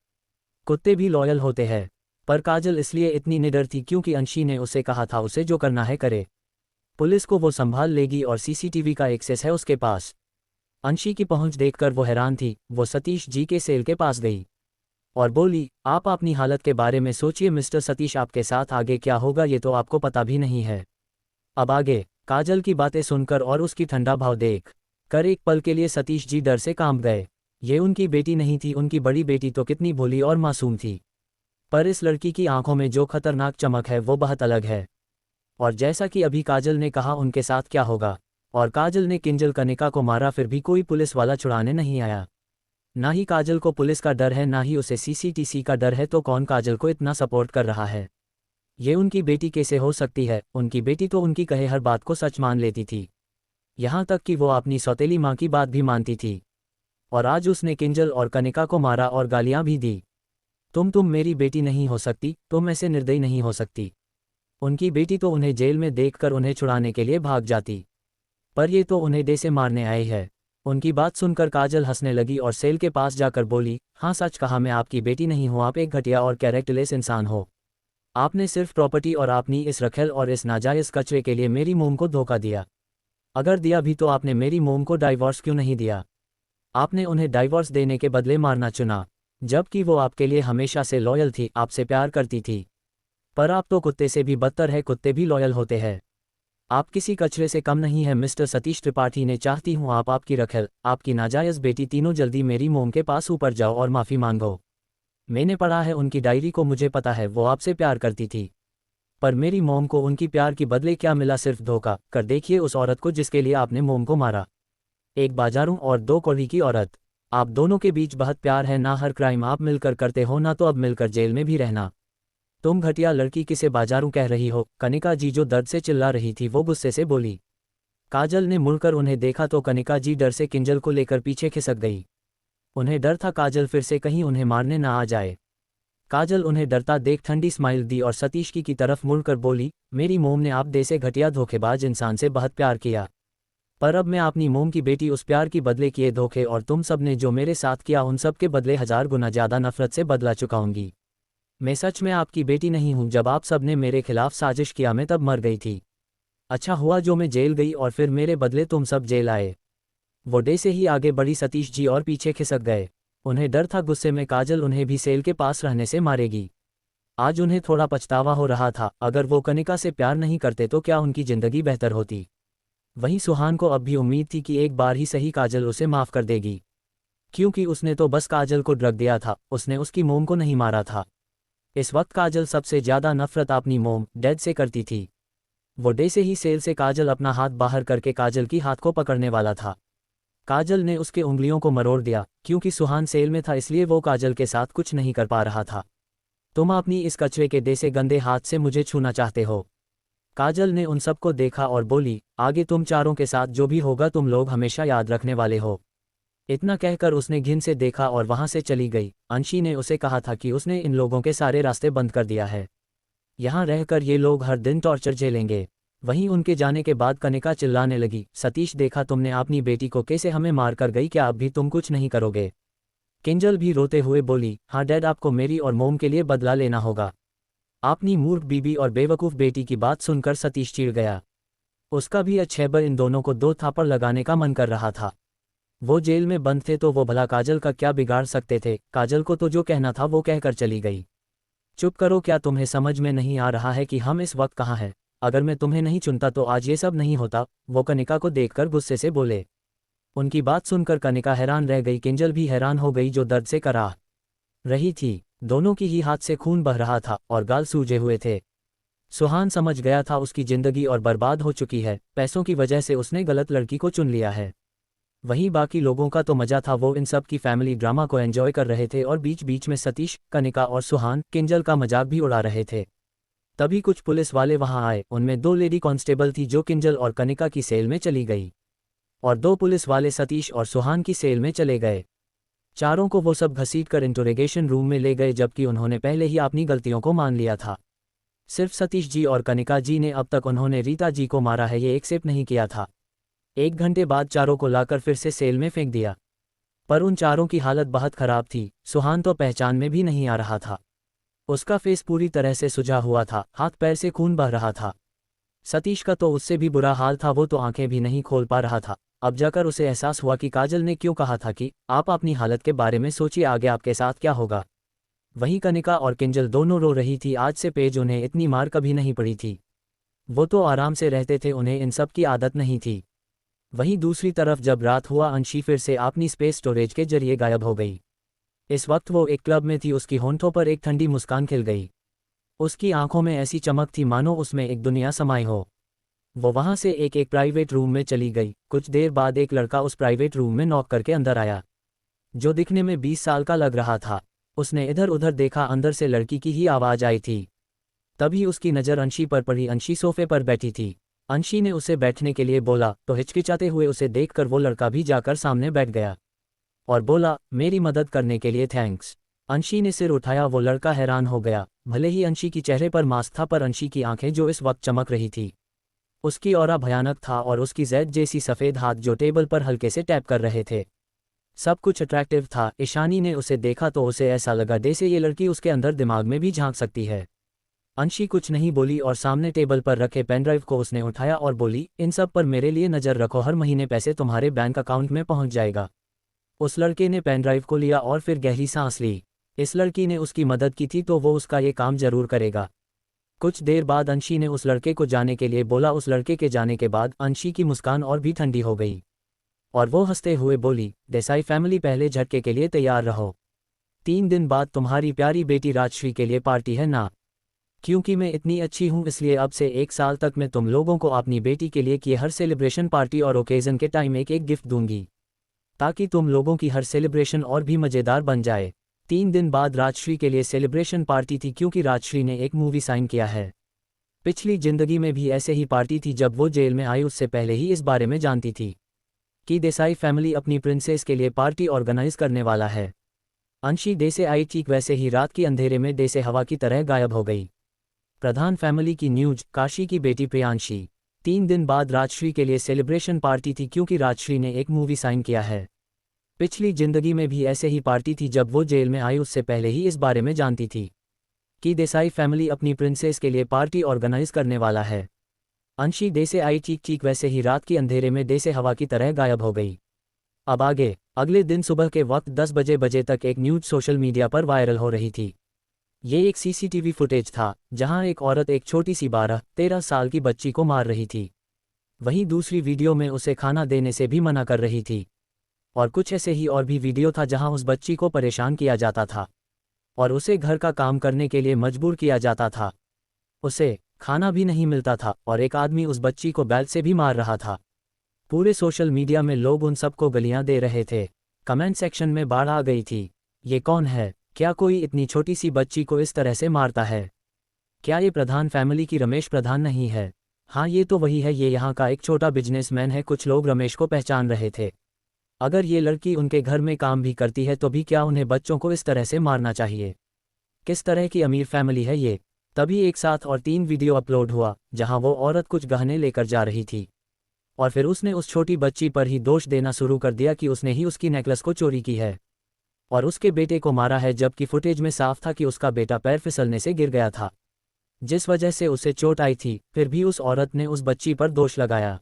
Speaker 1: कुत्ते भी लॉयल होते हैं। पर काजल इसलिए इतनी निडर थी क्योंकि अंशी ने उसे कहा था उसे जो करना है करे, पुलिस को वो संभाल लेगी और सीसीटीवी का एक्सेस है उसके पास। अंशी की पहुंच देखकर वो हैरान थी। वो सतीश जी के सेल के पास गई और बोली, आप अपनी हालत के बारे में सोचिए मिस्टर सतीश, आपके साथ आगे क्या होगा ये तो आपको पता भी नहीं है। अब आगे काजल की बातें सुनकर और उसकी ठंडा भाव देख कर एक पल के लिए सतीश जी डर से कांप गए। ये उनकी बेटी नहीं थी, उनकी बड़ी बेटी तो कितनी भोली और मासूम थी, पर इस लड़की की आंखों में जो खतरनाक चमक है वो बहुत अलग है। और जैसा कि अभी काजल ने कहा उनके साथ क्या होगा, और काजल ने किंजल कनिका को मारा फिर भी कोई पुलिस वाला छुड़ाने नहीं आया। ना ही काजल को पुलिस का डर है ना ही उसे सीसीटीसी का डर है, तो कौन काजल को इतना सपोर्ट कर रहा है? ये उनकी बेटी कैसे हो सकती है? उनकी बेटी तो उनकी कहे हर बात को सच मान लेती थी, यहाँ तक कि वो अपनी सौतेली माँ की बात भी मानती थी। और आज उसने किंजल और कनिका को मारा और गालियाँ भी दी। तुम मेरी बेटी नहीं हो सकती, तुम ऐसे निर्दयी नहीं हो सकती। उनकी बेटी तो उन्हें जेल में देखकर उन्हें छुड़ाने के लिए भाग जाती, पर ये तो उन्हें दे से मारने आए हैं। उनकी बात सुनकर काजल हंसने लगी और सेल के पास जाकर बोली, हाँ सच कहा, मैं आपकी बेटी नहीं हूँ, आप एक घटिया और कैरेक्टरलेस इंसान हो। आपने सिर्फ प्रॉपर्टी और अपनी इस रखेल और इस नाजायज़ कचरे के लिए मेरी मोम को धोखा दिया। अगर दिया भी तो आपने मेरी मोम को डाइवोर्स क्यों नहीं दिया? आपने उन्हें डाइवोर्स देने के बदले मारना चुना, जबकि वो आपके लिए हमेशा से लॉयल थी, आपसे प्यार करती थी। पर आप तो कुत्ते से भी बदतर है, कुत्ते भी लॉयल होते हैं। आप किसी कचरे से कम नहीं है मिस्टर सतीश त्रिपाठी ने, चाहती हूँ आप, आपकी रखेल, आपकी नाजायज़ बेटी तीनों जल्दी मेरी मोम के पास ऊपर जाओ और माफ़ी मांगो। मैंने पढ़ा है उनकी डायरी को, मुझे पता है वो आपसे प्यार करती थी, पर मेरी मोम को उनकी प्यार की बदले क्या मिला? सिर्फ धोखा। कर देखिए उस औरत को जिसके लिए आपने मोम को मारा, एक बाजारू और दो कौड़ी की औरत। आप दोनों के बीच बहुत प्यार है ना, हर क्राइम आप मिलकर करते हो ना, तो अब मिलकर जेल में भी रहना। तुम घटिया लड़की किसे बाजारू कह रही हो? कनिका जी जो दर्द से चिल्ला रही थी वो गुस्से से बोली। काजल ने मुड़कर उन्हें देखा तो कनिका जी डर से किंजल को लेकर पीछे खिसक गई। उन्हें डर था काजल फिर से कहीं उन्हें मारने ना आ जाए। काजल उन्हें डरता देख ठंडी स्माइल दी और सतीश की तरफ मुड़कर बोली, मेरी मोम ने आप जैसे घटिया धोखेबाज इंसान से बहुत प्यार किया, पर अब मैं अपनी मोम की बेटी उस प्यार की बदले किए धोखे और तुम सब ने जो मेरे साथ किया उन सब के बदले 1000 गुना ज़्यादा नफरत से बदला चुकाऊंगी। मैं सच में आपकी बेटी नहीं हूँ। जब आप सब ने मेरे खिलाफ साजिश किया मैं तब मर गई थी। अच्छा हुआ जो मैं जेल गई और फिर मेरे बदले तुम सब जेल आए। वो डे से ही आगे बढ़ी सतीश जी और पीछे खिसक गए। उन्हें डर था गुस्से में काजल उन्हें भी सेल के पास रहने से मारेगी। आज उन्हें थोड़ा पछतावा हो रहा था, अगर वो कनिका से प्यार नहीं करते तो क्या उनकी जिंदगी बेहतर होती। वहीं सुहान को अब भी उम्मीद थी कि एक बार ही सही काजल उसे माफ कर देगी, क्योंकि उसने तो बस काजल को ड्रग दिया था, उसने उसकी मोम को नहीं मारा था। इस वक्त काजल सबसे ज्यादा नफरत अपनी मोम डैड से करती थी। वो डे से ही सेल से काजल अपना हाथ बाहर करके काजल की हाथ को पकड़ने वाला था। काजल ने उसके उंगलियों को मरोड़ दिया, क्योंकि सुहान सेल में था इसलिए वो काजल के साथ कुछ नहीं कर पा रहा था। तुम अपनी इस कचरे के डे से गंदे हाथ से मुझे छूना चाहते हो। काजल ने उन सबको देखा और बोली, आगे तुम चारों के साथ जो भी होगा तुम लोग हमेशा याद रखने वाले हो। इतना कहकर उसने घिन से देखा और वहां से चली गई। अंशी ने उसे कहा था कि उसने इन लोगों के सारे रास्ते बंद कर दिया है, यहाँ रहकर ये लोग हर दिन टॉर्चर झेलेंगे। वहीं उनके जाने के बाद कनिका चिल्लाने लगी, सतीश देखा तुमने अपनी बेटी को कैसे हमें मार कर गई, क्या अब भी तुम कुछ नहीं करोगे। किंजल भी रोते हुए बोली, हाँ डैड, आपको मेरी और मोम के लिए बदला लेना होगा। अपनी मूर्ख बीबी और बेवकूफ़ बेटी की बात सुनकर सतीश चिढ़ गया। उसका भी अच्छेबर इन दोनों को 2 थापड़ लगाने का मन कर रहा था। वो जेल में बंद थे तो वो भला काजल का क्या बिगाड़ सकते थे। काजल को तो जो कहना था वो कहकर चली गई। चुप करो, क्या तुम्हें समझ में नहीं आ रहा है कि हम इस वक्त कहाँ हैं। अगर मैं तुम्हें नहीं चुनता तो आज ये सब नहीं होता। वो कनिका को देखकर गुस्से से बोले। उनकी बात सुनकर कनिका हैरान रह गई। किंजल भी हैरान हो गई जो दर्द से कराह रही थी। दोनों की ही हाथ से खून बह रहा था और गाल सूजे हुए थे। सुहान समझ गया था उसकी जिंदगी और बर्बाद हो चुकी है, पैसों की वजह से उसने गलत लड़की को चुन लिया है। वहीं बाकी लोगों का तो मजा था, वो इन सब की फैमिली ड्रामा को एंजॉय कर रहे थे और बीच बीच में सतीश, कनिका और सुहान किंजल का मजाक भी उड़ा रहे थे। तभी कुछ पुलिस वाले वहां आए। उनमें 2 लेडी कांस्टेबल थी जो किंजल और कनिका की सेल में चली गई, और 2 पुलिस वाले सतीश और सुहान की सेल में चले गए। चारों को वो सब घसीटकर इंटरोगेशन रूम में ले गए, जबकि उन्होंने पहले ही अपनी गलतियों को मान लिया था। सिर्फ सतीश जी और कनिका जी ने अब तक उन्होंने रीता जी को मारा है ये एक्सेप्ट नहीं किया था। 1 घंटे बाद चारों को लाकर फिर से सेल में फेंक दिया, पर उन चारों की हालत बहुत खराब थी। सुहान तो पहचान में भी नहीं आ रहा था, उसका फेस पूरी तरह से सुजा हुआ था, हाथ पैर से खून बह रहा था। सतीश का तो उससे भी बुरा हाल था, वो तो आंखें भी नहीं खोल पा रहा था। अब जाकर उसे एहसास हुआ कि काजल ने क्यों कहा था कि आप अपनी हालत के बारे में सोचिए, आगे आपके साथ क्या होगा। वहीं कनिका और किंजल दोनों रो रही थी। आज से पेज उन्हें इतनी मार कभी नहीं पड़ी थी। वो तो आराम से रहते थे, उन्हें इन सब की आदत नहीं थी। वहीं दूसरी तरफ जब रात हुआ, अंशी फिर से अपनी स्पेस स्टोरेज के जरिए गायब हो गई। इस वक्त वो एक क्लब में थी। उसकी होंठों पर एक ठंडी मुस्कान खिल गई। उसकी आंखों में ऐसी चमक थी मानो उसमें एक दुनिया समाई हो। वो वहां से एक प्राइवेट रूम में चली गई। कुछ देर बाद एक लड़का उस प्राइवेट रूम में नॉक करके अंदर आया, जो दिखने में 20 साल का लग रहा था। उसने इधर उधर देखा, अंदर से लड़की की ही आवाज आई थी। तभी उसकी नज़र अंशी पर पड़ी। अंशी सोफे पर बैठी थी। अंशी ने उसे बैठने के लिए बोला तो हिचकिचाते हुए उसे देखकर वो लड़का भी जाकर सामने बैठ गया और बोला, मेरी मदद करने के लिए थैंक्स। अंशी ने सिर उठाया। वो लड़का हैरान हो गया। भले ही अंशी की चेहरे पर मास्क था, पर अंशी की आंखें जो इस वक्त चमक रही थी, उसकी ऑरा भयानक था, और उसकी जैद जैसी सफ़ेद हाथ जो टेबल पर हल्के से टैप कर रहे थे, सब कुछ अट्रैक्टिव था। ईशानी ने उसे देखा तो उसे ऐसा लगा जैसे ये लड़की उसके अंदर दिमाग में भी झांक सकती है। अंशी कुछ नहीं बोली और सामने टेबल पर रखे पेनड्राइव को उसने उठाया और बोली, इन सब पर मेरे लिए नज़र रखो, हर महीने पैसे तुम्हारे बैंक अकाउंट में पहुंच जाएगा। उस लड़के ने पेनड्राइव को लिया और फिर गहरी सांस ली। इस लड़की ने उसकी मदद की थी तो वो उसका ये काम जरूर करेगा। कुछ देर बाद अंशी ने उस लड़के को जाने के लिए बोला। उस लड़के के जाने के बाद अंशी की मुस्कान और भी ठंडी हो गई और वो हंसते हुए बोली, देसाई फैमिली, पहले झटके के लिए तैयार रहो। 3 दिन बाद तुम्हारी प्यारी बेटी राजश्री के लिए पार्टी है ना। क्योंकि मैं इतनी अच्छी हूँ इसलिए अब से 1 साल तक मैं तुम लोगों को अपनी बेटी के लिए किए हर सेलिब्रेशन पार्टी और ओकेजन के टाइम एक एक गिफ्ट दूंगी, ताकि तुम लोगों की हर सेलिब्रेशन और भी मज़ेदार बन जाए। 3 दिन बाद राजश्री के लिए सेलिब्रेशन पार्टी थी, क्योंकि राजश्री ने एक मूवी साइन किया है। पिछली जिंदगी में भी ऐसे ही पार्टी थी जब वो जेल में आई। उससे पहले ही इस बारे में जानती थी कि देसाई फैमिली अपनी प्रिंसेस के लिए पार्टी ऑर्गेनाइज करने वाला है। अंशी डे से आई ठीक वैसे ही रात की अंधेरे में डे से हवा की तरह गायब हो गई। प्रधान फैमिली की न्यूज। काशी की बेटी प्रियांशी। 3 दिन बाद राजश्री के लिए सेलिब्रेशन पार्टी थी क्योंकि राजश्री ने एक मूवी साइन किया है। पिछली जिंदगी में भी ऐसे ही पार्टी थी जब वो जेल में आई, उससे पहले ही इस बारे में जानती थी कि देसाई फैमिली अपनी प्रिंसेस के लिए पार्टी ऑर्गेनाइज करने वाला है। अंशी डे से आई ठीक वैसे ही रात की अंधेरे में डे से हवा की तरह गायब हो गई। अब आगे। अगले दिन सुबह के वक्त 10 बजे तक एक न्यूज सोशल मीडिया पर वायरल हो रही थी। ये एक सीसीटीवी फुटेज था जहां एक औरत एक छोटी सी 12-13 साल की बच्ची को मार रही थी। वहीं दूसरी वीडियो में उसे खाना देने से भी मना कर रही थी। और कुछ ऐसे ही और भी वीडियो था जहां उस बच्ची को परेशान किया जाता था और उसे घर का काम करने के लिए मजबूर किया जाता था। उसे खाना भी नहीं मिलता था और एक आदमी उस बच्ची को बैल से भी मार रहा था। पूरे सोशल मीडिया में लोग उन सबको गालियां दे रहे थे। कमेंट सेक्शन में बाढ़ आ गई थी। ये कौन है? क्या कोई इतनी छोटी सी बच्ची को इस तरह से मारता है? क्या ये प्रधान फैमिली की रमेश प्रधान नहीं है? हाँ, ये तो वही है। ये यहाँ का एक छोटा बिजनेसमैन है। कुछ लोग रमेश को पहचान रहे थे। अगर ये लड़की उनके घर में काम भी करती है तो भी क्या उन्हें बच्चों को इस तरह से मारना चाहिए? किस तरह की अमीर फैमिली है ये? तभी एक साथ और 3 वीडियो अपलोड हुआ जहां वो औरत कुछ गहने लेकर जा रही थी और फिर उसने उस छोटी बच्ची पर ही दोष देना शुरू कर दिया कि उसने ही उसकी नेकलेस को चोरी की है और उसके बेटे को मारा है, जबकि फुटेज में साफ था कि उसका बेटा पैर फिसलने से गिर गया था जिस वजह से उसे चोट आई थी। फिर भी उस औरत ने उस बच्ची पर दोष लगाया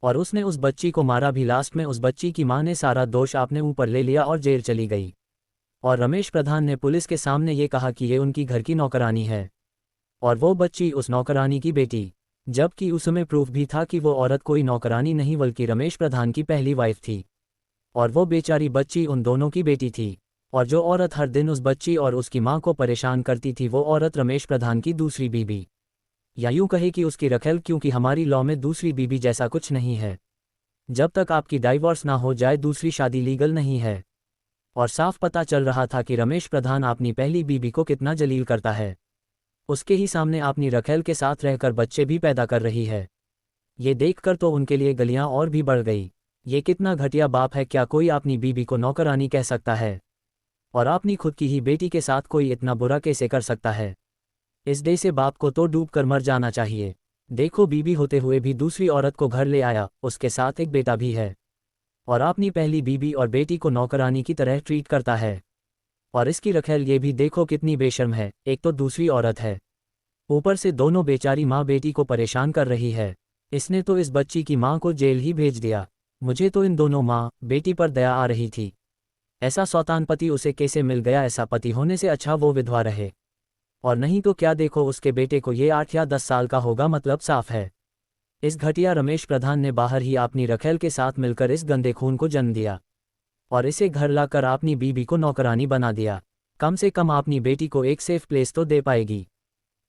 Speaker 1: और उसने उस बच्ची को मारा भी। लास्ट में उस बच्ची की मां ने सारा दोष अपने ऊपर ले लिया और जेल चली गई। और रमेश प्रधान ने पुलिस के सामने ये कहा कि ये उनकी घर की नौकरानी है और वो बच्ची उस नौकरानी की बेटी, जबकि उसमें प्रूफ भी था कि वो औरत कोई नौकरानी नहीं बल्कि रमेश प्रधान की पहली वाइफ थी और वो बेचारी बच्ची उन दोनों की बेटी थी। और जो औरत हर दिन उस बच्ची और उसकी मां को परेशान करती थी वो औरत रमेश प्रधान की दूसरी बीबी, या यूं कहे कि उसकी रखेल, क्योंकि हमारी लॉ में दूसरी बीबी जैसा कुछ नहीं है। जब तक आपकी डाइवोर्स ना हो जाए दूसरी शादी लीगल नहीं है। और साफ पता चल रहा था कि रमेश प्रधान अपनी पहली बीबी को कितना जलील करता है। उसके ही सामने अपनी रखेल के साथ रहकर बच्चे भी पैदा कर रही है। ये देखकर तो उनके लिए गलियां और भी बढ़ गई। ये कितना घटिया बाप है! क्या कोई अपनी बीबी को नौकरानी कह सकता है? और अपनी खुद की ही बेटी के साथ कोई इतना बुरा कैसे कर सकता है? इस डे से बाप को तो डूब कर मर जाना चाहिए। देखो, बीबी होते हुए भी दूसरी औरत को घर ले आया, उसके साथ एक बेटा भी है और अपनी पहली बीबी और बेटी को नौकरानी की तरह ट्रीट करता है। और इसकी रखेल ये भी देखो कितनी बेशर्म है। एक तो दूसरी औरत है, ऊपर से दोनों बेचारी माँ बेटी को परेशान कर रही है। इसने तो इस बच्ची की माँ को जेल ही भेज दिया। मुझे तो इन दोनों माँ बेटी पर दया आ रही थी। ऐसा शैतान पति उसे कैसे मिल गया? ऐसा पति होने से अच्छा वो विधवा रहे। और नहीं तो क्या, देखो उसके बेटे को ये 8 या 10 साल का होगा, मतलब साफ है इस घटिया रमेश प्रधान ने बाहर ही अपनी रखेल के साथ मिलकर इस गंदे खून को जन्म दिया और इसे घर लाकर अपनी बीबी को नौकरानी बना दिया। कम से कम अपनी बेटी को एक सेफ प्लेस तो दे पाएगी।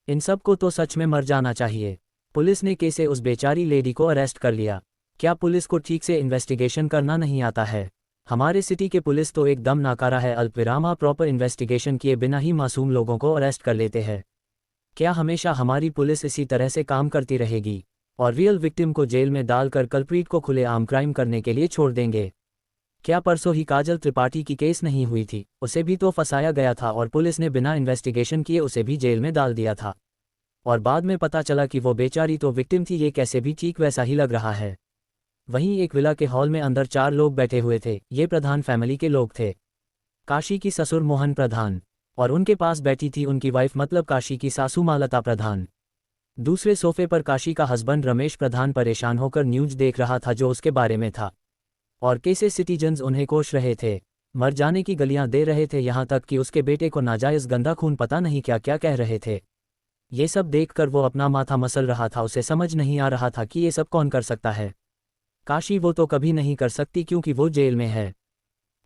Speaker 1: इन सब को तो सच में मर जाना चाहिए। पुलिस ने कैसे उस बेचारी लेडी को अरेस्ट कर लिया? क्या पुलिस को ठीक से इन्वेस्टिगेशन करना नहीं आता है? हमारे सिटी के पुलिस तो एकदम नाकारा है। अल्पविराम प्रॉपर इन्वेस्टिगेशन किए बिना ही मासूम लोगों को अरेस्ट कर लेते हैं। क्या हमेशा हमारी पुलिस इसी तरह से काम करती रहेगी और रियल विक्टिम को जेल में डालकर कल्प्रीट को खुलेआम क्राइम करने के लिए छोड़ देंगे? क्या परसों ही काजल त्रिपाठी की केस नहीं हुई थी? उसे भी तो फंसाया गया था और पुलिस ने बिना इन्वेस्टिगेशन किए उसे भी जेल में डाल दिया था और बाद में पता चला कि वो बेचारी तो विक्टिम थी। ये कैसे भी ठीक वैसा ही लग रहा है। वहीं एक विला के हॉल में अंदर 4 लोग बैठे हुए थे। ये प्रधान फैमिली के लोग थे। काशी की ससुर मोहन प्रधान और उनके पास बैठी थी उनकी वाइफ, मतलब काशी की सासू मालता प्रधान। दूसरे सोफे पर काशी का हस्बैंड रमेश प्रधान परेशान होकर न्यूज देख रहा था जो उसके बारे में था और कैसे सिटीजन्स उन्हें कोस रहे थे, मर जाने की गलियां दे रहे थे, यहाँ तक कि उसके बेटे को नाजायज गंदा खून पता नहीं क्या क्या कह रहे थे। ये सब देखकर वो अपना माथा मसल रहा था। उसे समझ नहीं आ रहा था कि ये सब कौन कर सकता है। काशी वो तो कभी नहीं कर सकती क्योंकि वो जेल में है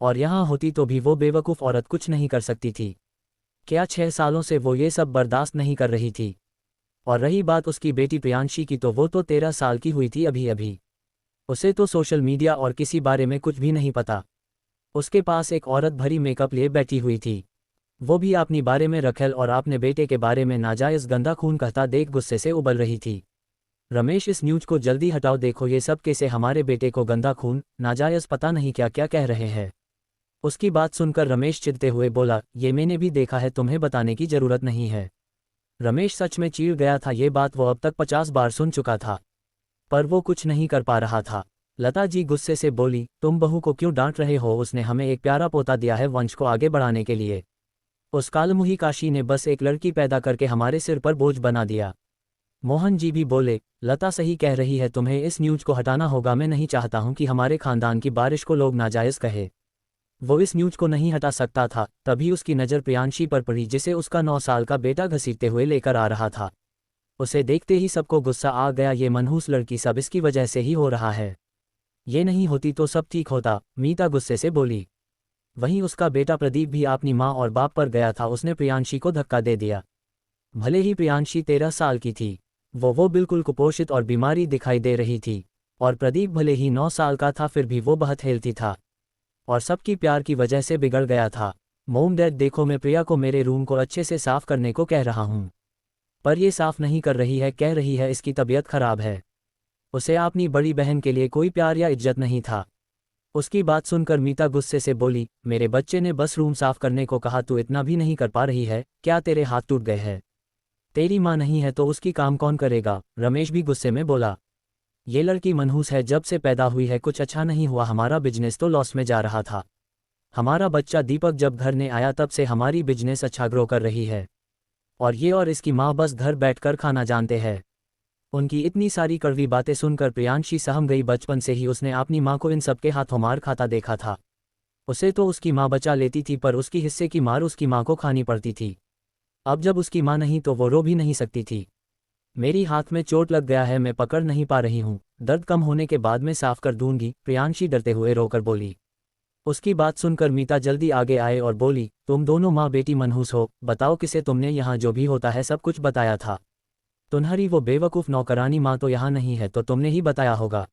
Speaker 1: और यहाँ होती तो भी वो बेवकूफ़ औरत कुछ नहीं कर सकती थी। क्या 6 सालों से वो ये सब बर्दाश्त नहीं कर रही थी? और रही बात उसकी बेटी प्रियांशी की, तो वो तो 13 साल की हुई थी अभी अभी। उसे तो सोशल मीडिया और किसी बारे में कुछ भी नहीं पता। उसके पास एक औरत भरी मेकअप लिए बैठी हुई थी, वो भी अपनी बारे में रखेल और अपने बेटे के बारे में नाजायज़ गंदा खून कहता देख गुस्से से उबल रही थी। रमेश, इस न्यूज को जल्दी हटाओ। देखो ये सब कैसे हमारे बेटे को गंदा खून, नाजायज़ पता नहीं क्या क्या कह रहे हैं। उसकी बात सुनकर रमेश चिढ़ते हुए बोला, ये मैंने भी देखा है, तुम्हें बताने की जरूरत नहीं है। रमेश सच में चिढ़ गया था, ये बात वो अब तक 50 बार सुन चुका था, पर वो कुछ नहीं कर पा रहा था। लता जी गुस्से से बोली, तुम बहू को क्यों डांट रहे हो, उसने हमें एक प्यारा पोता दिया है वंश को आगे बढ़ाने के लिए। उस कालमुही काशी ने बस एक लड़की पैदा करके हमारे सिर पर बोझ बना दिया। मोहन जी भी बोले, लता सही कह रही है, तुम्हें इस न्यूज को हटाना होगा। मैं नहीं चाहता हूं कि हमारे खानदान की बारिश को लोग नाजायज़ कहे। वो इस न्यूज को नहीं हटा सकता था। तभी उसकी नज़र प्रियांशी पर पड़ी, जिसे उसका 9 साल का बेटा घसीटते हुए लेकर आ रहा था। उसे देखते ही सबको गुस्सा आ गया, ये मनहूस लड़की सब इसकी वजह से ही हो रहा है। ये नहीं होती तो सब ठीक होता, मीता गुस्से से बोली। वहीं उसका बेटा प्रदीप भी अपनी माँ और बाप पर गया था, उसने प्रियांशी को धक्का दे दिया। भले ही प्रियांशी 13 साल की थी, वो बिल्कुल कुपोषित और बीमारी दिखाई दे रही थी, और प्रदीप भले ही 9 साल का था, फिर भी वो बहुत हेल्थी था और सबकी प्यार की वजह से बिगड़ गया था। मोम डैड देखो, मैं प्रिया को मेरे रूम को अच्छे से साफ करने को कह रहा हूँ, पर ये साफ नहीं कर रही है, कह रही है इसकी तबीयत खराब है। उसे अपनी बड़ी बहन के लिए कोई प्यार या इज्जत नहीं था। उसकी बात सुनकर मीता गुस्से से बोली, मेरे बच्चे ने बस रूम साफ करने को कहा, तू इतना भी नहीं कर पा रही है क्या, तेरे हाथ टूट गए हैं? तेरी माँ नहीं है तो उसकी काम कौन करेगा? रमेश भी गुस्से में बोला, ये लड़की मनहूस है, जब से पैदा हुई है कुछ अच्छा नहीं हुआ, हमारा बिजनेस तो लॉस में जा रहा था। हमारा बच्चा दीपक जब घर ने आया तब से हमारी बिजनेस अच्छा ग्रो कर रही है, और ये और इसकी माँ बस घर बैठकर खाना जानते हैं। उनकी इतनी सारी कड़वी बातें सुनकर प्रियांशी सहम गई। बचपन से ही उसने अपनी माँ को इन सबके हाथों मार खाता देखा था। उसे तो उसकी माँ बचा लेती थी, पर उसकी हिस्से की मार उसकी माँ को खानी पड़ती थी। अब जब उसकी माँ नहीं तो वो रो भी नहीं सकती थी। मेरी हाथ में चोट लग गया है, मैं पकड़ नहीं पा रही हूँ, दर्द कम होने के बाद मैं साफ कर दूंगी, प्रियांशी डरते हुए रोकर बोली। उसकी बात सुनकर मीता जल्दी आगे आए और बोली, तुम दोनों माँ बेटी मनहूस हो, बताओ किसे तुमने यहाँ जो भी होता है सब कुछ बताया था? तुम्हारी वो बेवकूफ़ नौकरानी माँ तो यहाँ नहीं है, तो तुमने ही बताया होगा।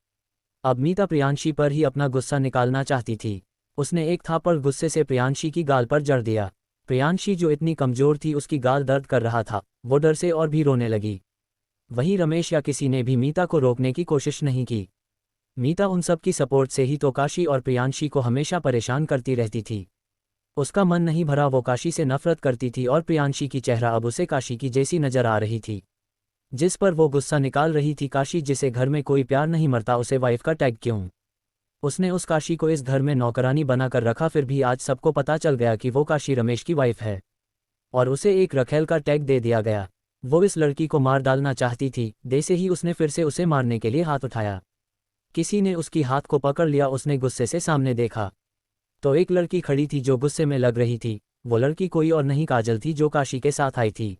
Speaker 1: अब मीता प्रियांशी पर ही अपना गुस्सा निकालना चाहती थी। उसने एक थापड़ गुस्से से प्रियांशी की गाल पर जड़ दिया। प्रियांशी जो इतनी कमज़ोर थी, उसकी गाल दर्द कर रहा था, वो डर से और भी रोने लगी। वहीं रमेश या किसी ने भी मीता को रोकने की कोशिश नहीं की। मीता उन सब की सपोर्ट से ही तो काशी और प्रियांशी को हमेशा परेशान करती रहती थी। उसका मन नहीं भरा, वो काशी से नफरत करती थी और प्रियांशी की चेहरा अब उसे काशी की जैसी नजर आ रही थी, जिस पर वो गुस्सा निकाल रही थी। काशी जिसे घर में कोई प्यार नहीं मरता, उसे वाइफ का टैग क्यों? उसने उस काशी को इस घर में नौकरानी बनाकर रखा, फिर भी आज सबको पता चल गया कि वो काशी रमेश की वाइफ है, और उसे एक रखेल का टैग दे दिया गया। वो इस लड़की को मार डालना चाहती थी, जैसे ही उसने फिर से उसे मारने के लिए हाथ उठाया, किसी ने उसकी हाथ को पकड़ लिया। उसने गुस्से से सामने देखा तो एक लड़की खड़ी थी जो गुस्से में लग रही थी। वो लड़की कोई और नहीं, काजल थी, जो काशी के साथ आई थी।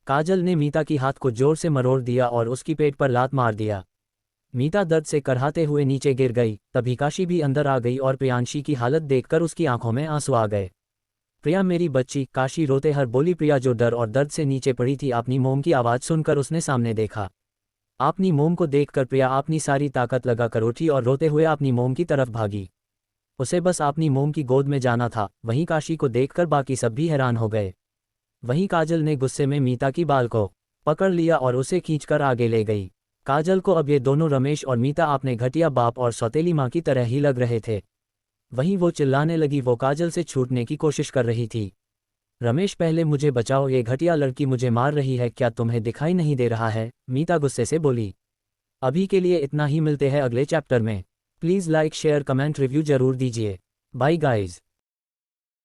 Speaker 1: काजल ने मीता की हाथ को जोर से मरोड़ दिया और उसकी पेट पर लात मार दिया। मीता दर्द से करहाते हुए नीचे गिर गई। तभी काशी भी अंदर आ गई और प्रियांशी की हालत देखकर उसकी आंखों में आंसू आ गए। प्रिया मेरी बच्ची, काशी रोते हर बोली। प्रिया जो डर और दर्द से नीचे पड़ी थी, अपनी मोम की आवाज़ सुनकर उसने सामने देखा। अपनी मोम को देखकर प्रिया अपनी सारी ताकत लगाकर उठी और रोते हुए अपनी मोम की तरफ भागी। उसे बस अपनी मोम की गोद में जाना था। वहीं काशी को देखकर बाकी सब भी हैरान हो गए। वहीं काजल ने गुस्से में मीता की बाल को पकड़ लिया और उसे खींचकर आगे ले गई। काजल को अब ये दोनों रमेश और मीता अपने घटिया बाप और सौतेली माँ की तरह ही लग रहे थे। वहीं वो चिल्लाने लगी, वो काजल से छूटने की कोशिश कर रही थी। रमेश पहले मुझे बचाओ, ये घटिया लड़की मुझे मार रही है, क्या तुम्हें दिखाई नहीं दे रहा है? मीता गुस्से से बोली। अभी के लिए इतना ही, मिलते हैं अगले चैप्टर में। Please like share comment review जरूर दीजिए। Bye guys.